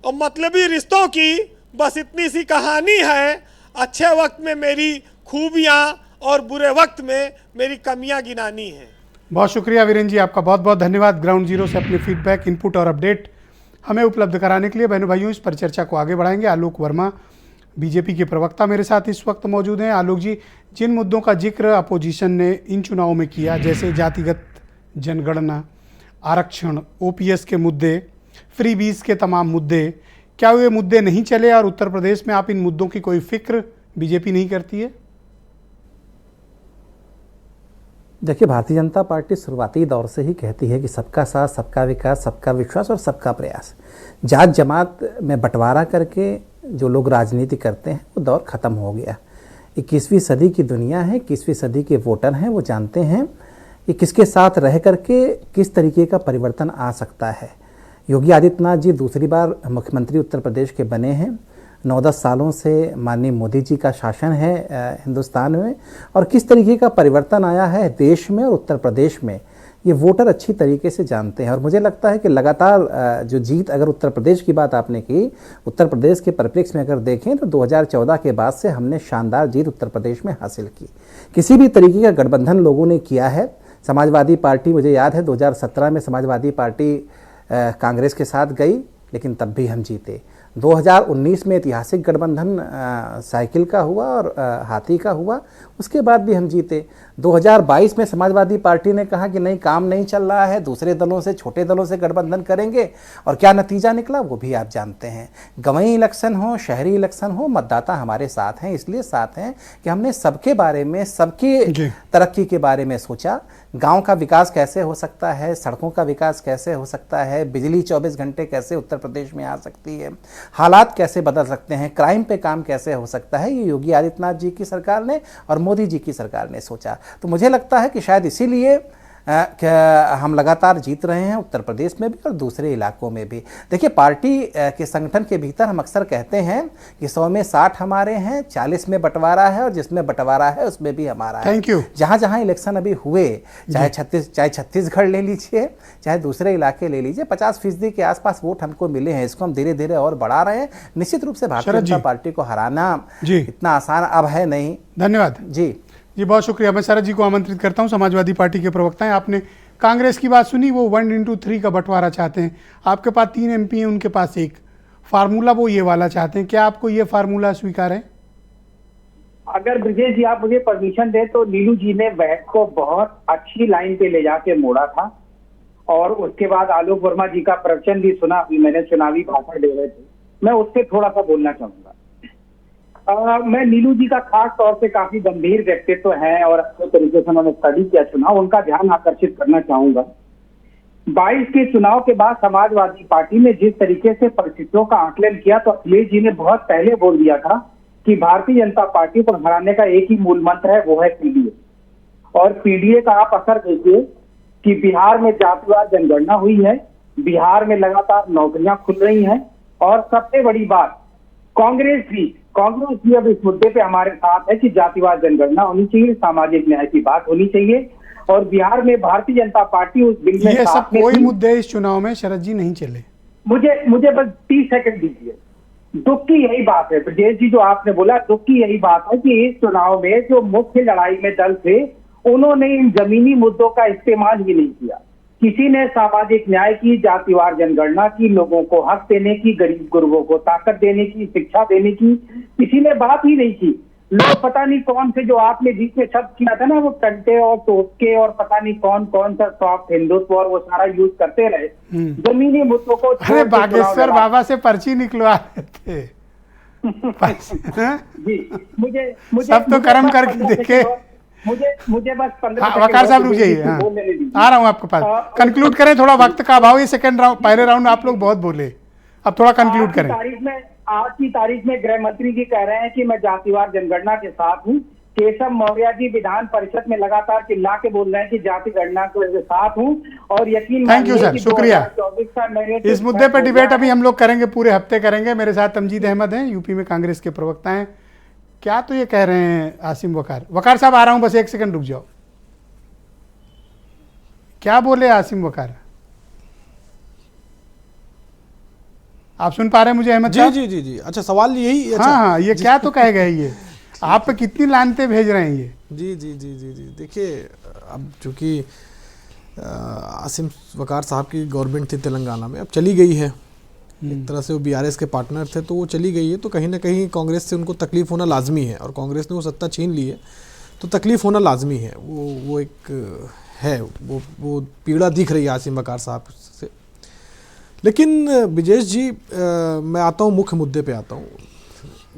और मतलबी रिश्तों की बस इतनी सी कहानी है, अच्छे वक्त में मेरी खूबियाँ और बुरे वक्त में मेरी कमियाँ गिनानी हैं। बहुत शुक्रिया वीरेंद्र जी, आपका बहुत बहुत धन्यवाद ग्राउंड जीरो से अपने फीडबैक, इनपुट और अपडेट हमें उपलब्ध कराने के लिए। बहनों भाइयों, इस परिचर्चा को आगे बढ़ाएंगे। आलोक वर्मा बीजेपी के प्रवक्ता मेरे साथ इस वक्त मौजूद हैं। आलोक जी, जिन मुद्दों का जिक्र अपोजिशन ने इन चुनावों में किया, जैसे जातिगत जनगणना, आरक्षण, ओपीएस के मुद्दे, फ्री बीज के तमाम मुद्दे, क्या ये मुद्दे नहीं चले और उत्तर प्रदेश में आप इन मुद्दों की कोई फिक्र बीजेपी नहीं करती है? देखिए, भारतीय जनता पार्टी शुरुआती दौर से ही कहती है कि सबका साथ, सबका विकास, सबका विश्वास और सबका प्रयास। जात जमात में बंटवारा करके जो लोग राजनीति करते हैं वो दौर ख़त्म हो गया। 21वीं सदी की दुनिया है, 21वीं सदी के वोटर हैं, वो जानते हैं कि किसके साथ रह करके किस तरीके का परिवर्तन आ सकता है। योगी आदित्यनाथ जी दूसरी बार मुख्यमंत्री उत्तर प्रदेश के बने हैं। 9-10 सालों से माननीय मोदी जी का शासन है हिंदुस्तान में, और किस तरीके का परिवर्तन आया है देश में और उत्तर प्रदेश में, ये वोटर अच्छी तरीके से जानते हैं। और मुझे लगता है कि लगातार जो जीत, अगर उत्तर प्रदेश की बात आपने की, उत्तर प्रदेश के परिप्रेक्ष्य में अगर देखें तो 2014 के बाद से हमने शानदार जीत उत्तर प्रदेश में हासिल की। किसी भी तरीके का गठबंधन लोगों ने किया है। समाजवादी पार्टी, मुझे याद है 2017 में समाजवादी पार्टी कांग्रेस के साथ गई, लेकिन तब भी हम जीते। 2019 में ऐतिहासिक गठबंधन साइकिल का हुआ और हाथी का हुआ, उसके बाद भी हम जीते। 2022 में समाजवादी पार्टी ने कहा कि नहीं, काम नहीं चल रहा है, दूसरे दलों से, छोटे दलों से गठबंधन करेंगे, और क्या नतीजा निकला वो भी आप जानते हैं। गंवई इलेक्शन हो, शहरी इलेक्शन हो, मतदाता हमारे साथ हैं। इसलिए साथ हैं कि हमने सबके बारे में, सबकी तरक्की के बारे में सोचा। गांव का विकास कैसे हो सकता है, सड़कों का विकास कैसे हो सकता है, बिजली 24 घंटे कैसे उत्तर प्रदेश में आ सकती है, हालात कैसे बदल सकते हैं, क्राइम पे काम कैसे हो सकता है, ये योगी आदित्यनाथ जी की सरकार ने और मोदी जी की सरकार ने सोचा। तो मुझे लगता है कि शायद इसीलिए हम लगातार जीत रहे हैं उत्तर प्रदेश में भी और दूसरे इलाकों में भी। देखिए, पार्टी के संगठन के भीतर हम अक्सर कहते हैं कि 100 में 60 हमारे हैं, 40 में बंटवारा है, और जिसमें बंटवारा है उसमें भी हमारा है। Thank you. जहाँ जहाँ इलेक्शन अभी हुए, चाहे छत्तीसगढ़ ले लीजिए, चाहे दूसरे इलाके ले लीजिए, 50% के आसपास वोट हमको मिले हैं। इसको हम धीरे धीरे और बढ़ा रहे हैं। निश्चित रूप से भारतीय जनता पार्टी को हराना इतना आसान अब है नहीं। धन्यवाद जी। बहुत शुक्रिया। मैं शरद जी को आमंत्रित करता हूं, समाजवादी पार्टी के प्रवक्ता हैं। आपने कांग्रेस की बात सुनी, वो 1:3 का बंटवारा चाहते हैं। आपके पास 3 MP हैं, उनके पास एक फार्मूला वो ये वाला चाहते हैं। क्या आपको ये फार्मूला स्वीकार है? अगर ब्रजेश जी आप मुझे परमिशन दें तो नीलू जी ने बहस को बहुत अच्छी लाइन पे ले जाके मोड़ा था, और उसके बाद आलोक वर्मा जी का प्रवचन भी सुना। अभी मैंने चुनावी भाषण दे रहे थे, मैं उससे थोड़ा सा बोलना चाहूंगा। मैं नीलू जी का खास तौर से काफी गंभीर व्यक्तित्व है और अच्छे तरीके से उन्होंने स्टडी किया चुनाव, उनका ध्यान आकर्षित करना चाहूंगा। 22 के चुनाव के बाद समाजवादी पार्टी ने जिस तरीके से परिस्थितियों का आकलन किया, तो अखिलेश जी ने बहुत पहले बोल दिया था कि भारतीय जनता पार्टी को हराने का एक ही मूल मंत्र है, वो है पीडीए। और पीडीए का आप असर देखिए कि बिहार में जातिवार जनगणना हुई है, बिहार में लगातार नौकरियां खुल रही हैं, और सबसे बड़ी बात कांग्रेस भी अब इस मुद्दे पे हमारे साथ है कि जातिवार जनगणना होनी चाहिए, सामाजिक न्याय की बात होनी चाहिए, और बिहार में भारतीय जनता पार्टी उस बिल में ये सब कोई मुद्दे इस चुनाव में शरद जी नहीं चले। मुझे बस 30 सेकंड दीजिए। दुख की यही बात है ब्रजेश जी, जो आपने बोला, दुख की यही बात है कि इस चुनाव में जो मुख्य लड़ाई में दल थे उन्होंने इन जमीनी मुद्दों का इस्तेमाल ही नहीं किया। किसी ने सामाजिक न्याय की, जातिवार जनगणना की, लोगों को हक देने की, गरीब गुरबों को ताकत देने की, शिक्षा देने की किसी ने बात ही नहीं की। लोग पता नहीं कौन से, जो आपने बीच में शब्द किया था ना, वो टंटे और टोटके और पता नहीं कौन कौन सा सॉफ्ट हिंदुत्व और वो सारा यूज करते रहे। जमीनी मुद्दों को अरे बागेश्वर बाबा से पर्ची निकलवा रहे थे जी। मुझे सब तो कर्म करके देखे। मुझे बस 15 वकार साहब रुक जाइए, आ रहा हूँ आपके पास। कंक्लूड करें, थोड़ा वक्त का अभाव, ये सेकंड राउंड, पहले राउंड आप लोग बहुत बोले, अब थोड़ा कंक्लूड करें। आज की तारीख में गृह मंत्री जी कह रहे हैं कि मैं जातिवार जनगणना के साथ हूँ। केशव मौर्य जी विधान परिषद में लगातार चिल्ला के बोल रहे हैं कि जाति गणना के साथ हूँ। और यकीन, थैंक यू सर, शुक्रिया। इस मुद्दे पर डिबेट अभी हम लोग करेंगे, पूरे हफ्ते करेंगे। मेरे साथ तमजीद अहमद हैं, यूपी में कांग्रेस के प्रवक्ता हैं। क्या तो ये कह रहे हैं आसिम वकार, वकार साहब आ रहा हूं, बस एक सेकंड रुक जाओ। क्या बोले आसिम वकार, आप सुन पा रहे हैं मुझे अहमद जी? जी जी जी, अच्छा सवाल यही। अच्छा, हाँ, ये क्या तो कह गए, ये आप पे कितनी लानते भेज रहे हैं ये। जी जी जी जी जी, देखिए अब चूंकि आसिम वकार साहब की गवर्नमेंट थी तेलंगाना में, अब चली गई है। एक तरह से वो बीआरएस के पार्टनर थे, तो वो चली गई है, तो कहीं ना कहीं कांग्रेस से उनको तकलीफ होना लाजमी है, और कांग्रेस ने वो सत्ता छीन ली है तो तकलीफ होना लाजमी है। वो एक है, वो पीड़ा दिख रही है आसिम वकार साहब से। लेकिन ब्रजेश जी, मैं आता हूँ मुख्य मुद्दे पे आता हूँ।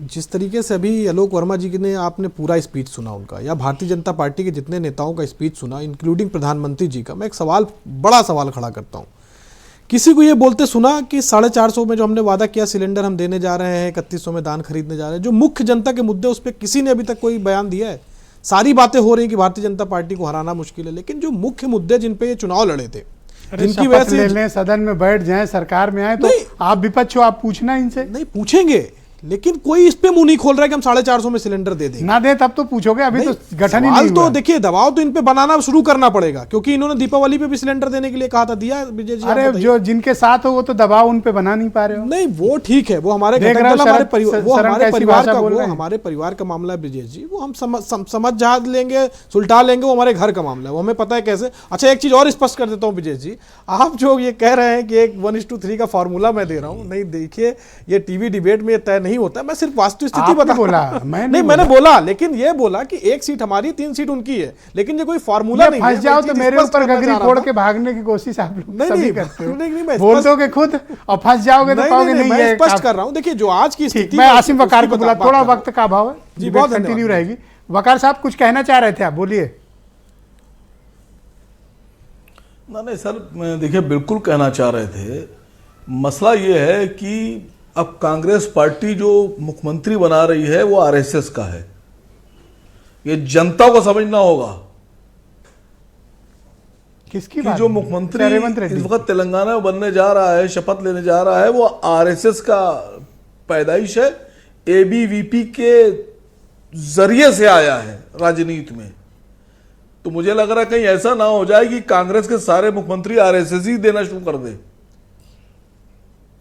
जिस तरीके से अभी आलोक वर्मा जी ने, आपने पूरा स्पीच सुना उनका, या भारतीय जनता पार्टी के जितने नेताओं का स्पीच सुना, इंक्लूडिंग प्रधानमंत्री जी का, मैं एक बड़ा सवाल खड़ा करता हूँ। किसी को ये बोलते सुना कि 450 में जो हमने वादा किया सिलेंडर हम देने जा रहे हैं, 3100 में दान खरीदने जा रहे हैं, जो मुख्य जनता के मुद्दे उस पर किसी ने अभी तक कोई बयान दिया है? सारी बातें हो रही कि भारतीय जनता पार्टी को हराना मुश्किल है, लेकिन जो मुख्य मुद्दे जिन पे ये चुनाव लड़े थे, जिनकी वजह से ले लें, सदन में बैठ जाएं, सरकार में आए, तो आप विपक्ष हो, आप पूछना इनसे। नहीं पूछेंगे, लेकिन कोई इस पे मुंह नहीं खोल रहा है कि हम 450 में सिलेंडर दे देंगे। ना दे तब तो पूछोगे, अभी तो गठन ही नहीं हुआ। तो देखिए, दबाव तो इन पे बनाना शुरू करना पड़ेगा, क्योंकि इन्होंने दीपावली पे भी सिलेंडर देने के लिए कहा था, दिया विजय जी? अरे जो जिनके साथ हो वो तो दबाव उन पे बना नहीं पा रहे हो। नहीं वो ठीक है, वो हमारे परिवार का मामला है ब्रजेश जी, वो हम समझ जा लेंगे, सुलटा लेंगे, वो हमारे घर का मामला है, वो हमें पता है कैसे। अच्छा, एक चीज और स्पष्ट कर देता हूँ ब्रजेश जी, आप जो ये कह रहे हैं कि एक 1:3 का फॉर्मूला मैं दे रहा हूँ, नहीं देखिए, ये टीवी डिबेट में तय नहीं होता। मैं सिर्फ स्थिति बता बोला, मैंने बोला, लेकिन ये बोला कि 1 सीट हमारी, 3 सीट उनकी है, लेकिन ये कोई फार्मूला नहीं है। फंस जाओ तो मेरे ऊपर गगरी फोड़ के भागने की कोशिश आप लोग सभी करते हो। बोल दोगे खुद और फंस जाओगे तो कहोगे नहीं। मैं स्पष्ट कर रहा हूं, देखिए जो आज की स्थिति, मैं आसिम वकार को बुला, थोड़ा वक्त का अभाव है जी, बहुत कंटिन्यू रहेगी। वकार साहब कुछ कहना चाह रहे थे, आप बोलिए। नहीं सर, देखिए बिल्कुल कहना चाह रहे थे। मसला ये है कि अब कांग्रेस पार्टी जो मुख्यमंत्री बना रही है वो आरएसएस का है, ये जनता को समझना होगा। किसकी बात? जो मुख्यमंत्री इस वक्त तेलंगाना में बनने जा रहा है, शपथ लेने जा रहा है, वो आरएसएस का पैदाइश है, एबीवीपी के जरिए से आया है राजनीति में। तो मुझे लग रहा है कहीं ऐसा ना हो जाए कि कांग्रेस के सारे मुख्यमंत्री आरएसएस ही देना शुरू कर दे,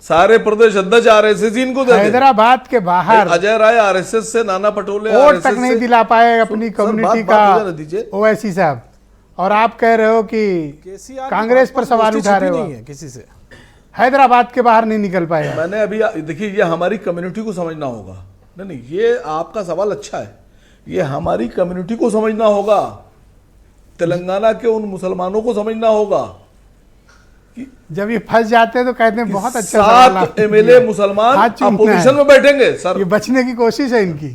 सारे प्रदेश अध्यक्ष आरएसएस इनको दे। हैदराबाद के बाहर अजय राय आरएसएस से, नाना पटोले वोट तक नहीं दिला पाए अपनी कम्युनिटी का ओवैसी साहब, और आप कह रहे हो कि कांग्रेस पर सवाल उठा रहे हो। किसी से हैदराबाद के बाहर नहीं निकल पाए। मैंने अभी देखिए, ये हमारी कम्युनिटी को समझना होगा। नहीं, ये आपका सवाल अच्छा है, ये हमारी कम्युनिटी को समझना होगा, तेलंगाना के उन मुसलमानों को समझना होगा। जब ये फंस जाते हैं तो कहते हैं बहुत अच्छा, 7 एमएलए मुसलमान अपोजिशन में बैठेंगे सर। ये बचने की कोशिश है इनकी।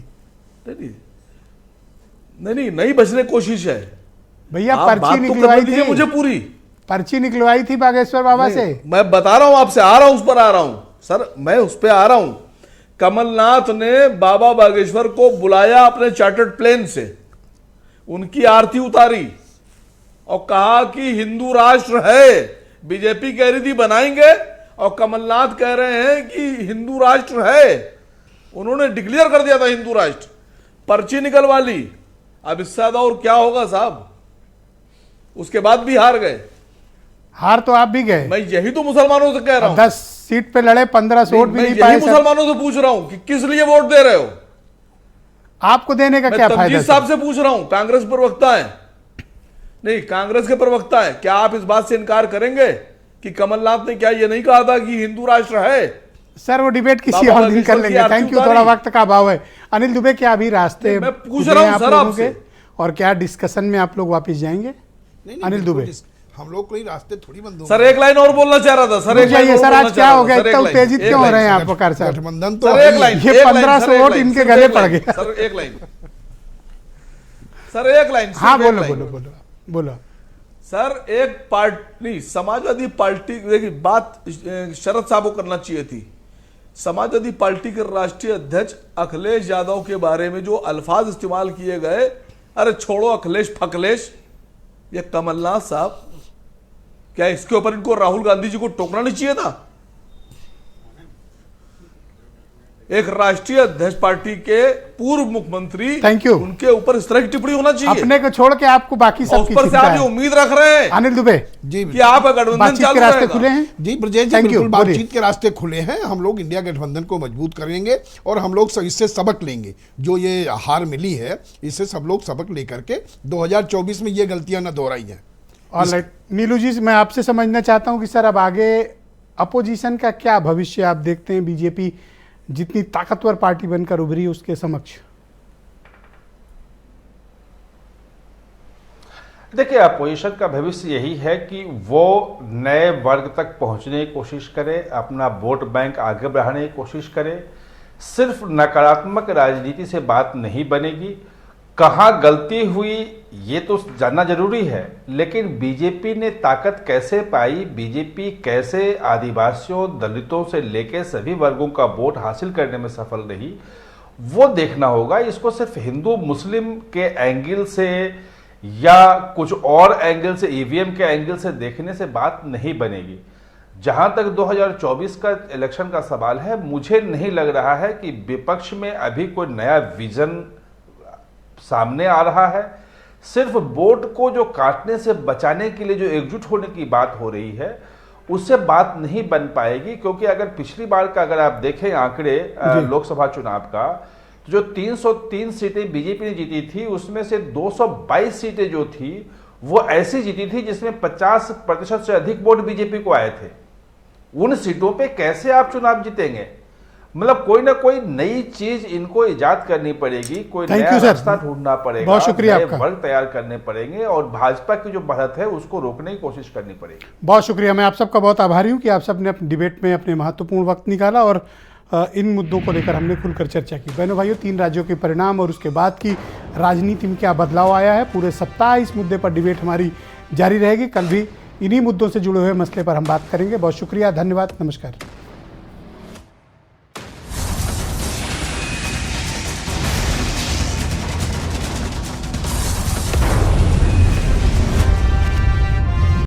नहीं बचने की कोशिश है भैया। पर्ची निकलवाई थी मुझे, पूरी पर्ची निकलवाई थी बागेश्वर बाबा से। मैं बता रहा हूं आपसे, आ रहा हूं, उस पर आ रहा हूं सर, मैं उस पर आ रहा हूं। कमलनाथ ने बाबा बागेश्वर को बुलाया अपने चार्टर्ड प्लेन से, उनकी आरती उतारी और कहा कि हिंदू राष्ट्र है। बीजेपी कह रही थी बनाएंगे और कमलनाथ कह रहे हैं कि हिंदू राष्ट्र है। उन्होंने डिक्लेयर कर दिया था हिंदू राष्ट्र, पर्ची निकलवा ली। अब इससे ज्यादा और क्या होगा साहब? उसके बाद भी हार गए। हार तो आप भी गए। मैं यही तो मुसलमानों से कह रहा हूं। 10 सीट पे लड़े, 15 से वोट भी नहीं पाए। मुसलमानों से पूछ रहा हूं कि किस लिए वोट दे रहे हो? आपको देने का क्या फायदा? तमजीद साहब से पूछ रहा हूं, कांग्रेस प्रवक्ता है, नहीं कांग्रेस के प्रवक्ता है, क्या आप इस बात से इनकार करेंगे कि कमलनाथ ने क्या ये नहीं कहा था कि हिंदू राष्ट्र है? सर वो डिबेट किसी और दिन कर लेंगे। थैंक यू, थोड़ा वक्त का अभाव है। अनिल दुबे, क्या अभी रास्ते मैं पूछ रहा हूं सर आपसे, और क्या डिस्कशन में आप लोग वापस जाएंगे? अनिल दुबे, हम लोग कोई रास्ते थोड़ी बंद होंगे। सर एक लाइन और बोलना चाह रहा था सर। एक लाइन सर आज क्या हो गया, इतना उत्तेजित क्यों हो रहे हैं आप वकार साहब? गठबंधन तो एक लाइन, ये 15 से वोट इनके गले पड़ गए। सर एक लाइन, सर एक लाइन। हाँ बोलो बोलो बोलो बोलो। सर एक पार्टी, समाजवादी पार्टी, देखिए बात शरद साहब को करना चाहिए थी। समाजवादी पार्टी के राष्ट्रीय अध्यक्ष अखिलेश यादव के बारे में जो अल्फाज इस्तेमाल किए गए, अरे छोड़ो अखिलेश फकलेश, ये कमलनाथ साहब, क्या इसके ऊपर इनको राहुल गांधी जी को टोकना नहीं चाहिए था? एक राष्ट्रीय अध्यक्ष पार्टी के पूर्व मुख्यमंत्री, थैंक यू, उनके ऊपर इस तरह की टिप्पणी होना चाहिए। अपने को छोड़ के आपको बाकी सब की चिंता है। उम्मीद रख रहे हैं अनिल दुबे जी कि आप गठबंधन के रास्ते खुले हैं। जी ब्रजेश जी, बिल्कुल बातचीत के रास्ते खुले हैं। हम लोग इंडिया गठबंधन को मजबूत करेंगे और हम लोग इससे सबक लेंगे। जो ये हार मिली है, इससे सब लोग सबक लेकर के 2024 में ये गलतियां न दोहराई हैं। ऑलराइट नीलू जी, मैं आपसे समझना चाहता हूं कि सर अब आगे अपोजिशन का क्या भविष्य आप देखते हैं? बीजेपी जितनी ताकतवर पार्टी बनकर उभरी उसके समक्ष। देखिए, अपोजिशन का भविष्य यही है कि वो नए वर्ग तक पहुंचने की कोशिश करे, अपना वोट बैंक आगे बढ़ाने की कोशिश करे। सिर्फ नकारात्मक राजनीति से बात नहीं बनेगी। कहाँ गलती हुई ये तो जानना जरूरी है, लेकिन बीजेपी ने ताकत कैसे पाई, बीजेपी कैसे आदिवासियों, दलितों से लेकर सभी वर्गों का वोट हासिल करने में सफल रही, वो देखना होगा। इसको सिर्फ हिंदू मुस्लिम के एंगल से या कुछ और एंगल से, ईवीएम के एंगल से देखने से बात नहीं बनेगी। जहां तक 2024 का इलेक्शन का सवाल है, मुझे नहीं लग रहा है कि विपक्ष में अभी कोई नया विजन सामने आ रहा है। सिर्फ वोट को जो काटने से बचाने के लिए जो एकजुट होने की बात हो रही है, उससे बात नहीं बन पाएगी। क्योंकि अगर पिछली बार का अगर आप देखें आंकड़े लोकसभा चुनाव का, तो जो 303 सीटें बीजेपी ने जीती थी, उसमें से 222 सीटें जो थी वो ऐसी जीती थी जिसमें 50% से अधिक वोट बीजेपी को आए थे। उन सीटों पे कैसे आप चुनाव जीतेंगे? मतलब कोई ना कोई नई चीज इनको इजाद करनी पड़ेगी, कोई नया रास्ता ढूंढना पड़ेगा, बहुत शुक्रिया नए आपका। वर्ग तैयार करने पड़ेंगे और भाजपा की जो बढ़त है उसको रोकने की कोशिश करनी पड़ेगी। बहुत शुक्रिया, मैं आप सबका बहुत आभारी हूं कि आप सबने अपने डिबेट में अपने महत्वपूर्ण वक्त निकाला और इन मुद्दों को लेकर हमने खुलकर चर्चा की। बहनों भाइयों, 3 राज्यों के परिणाम और उसके बाद की राजनीति में क्या बदलाव आया है, पूरे सप्ताह इस मुद्दे पर डिबेट हमारी जारी रहेगी। कल भी इन्हीं मुद्दों से जुड़े हुए मसले पर हम बात करेंगे। बहुत शुक्रिया, धन्यवाद, नमस्कार।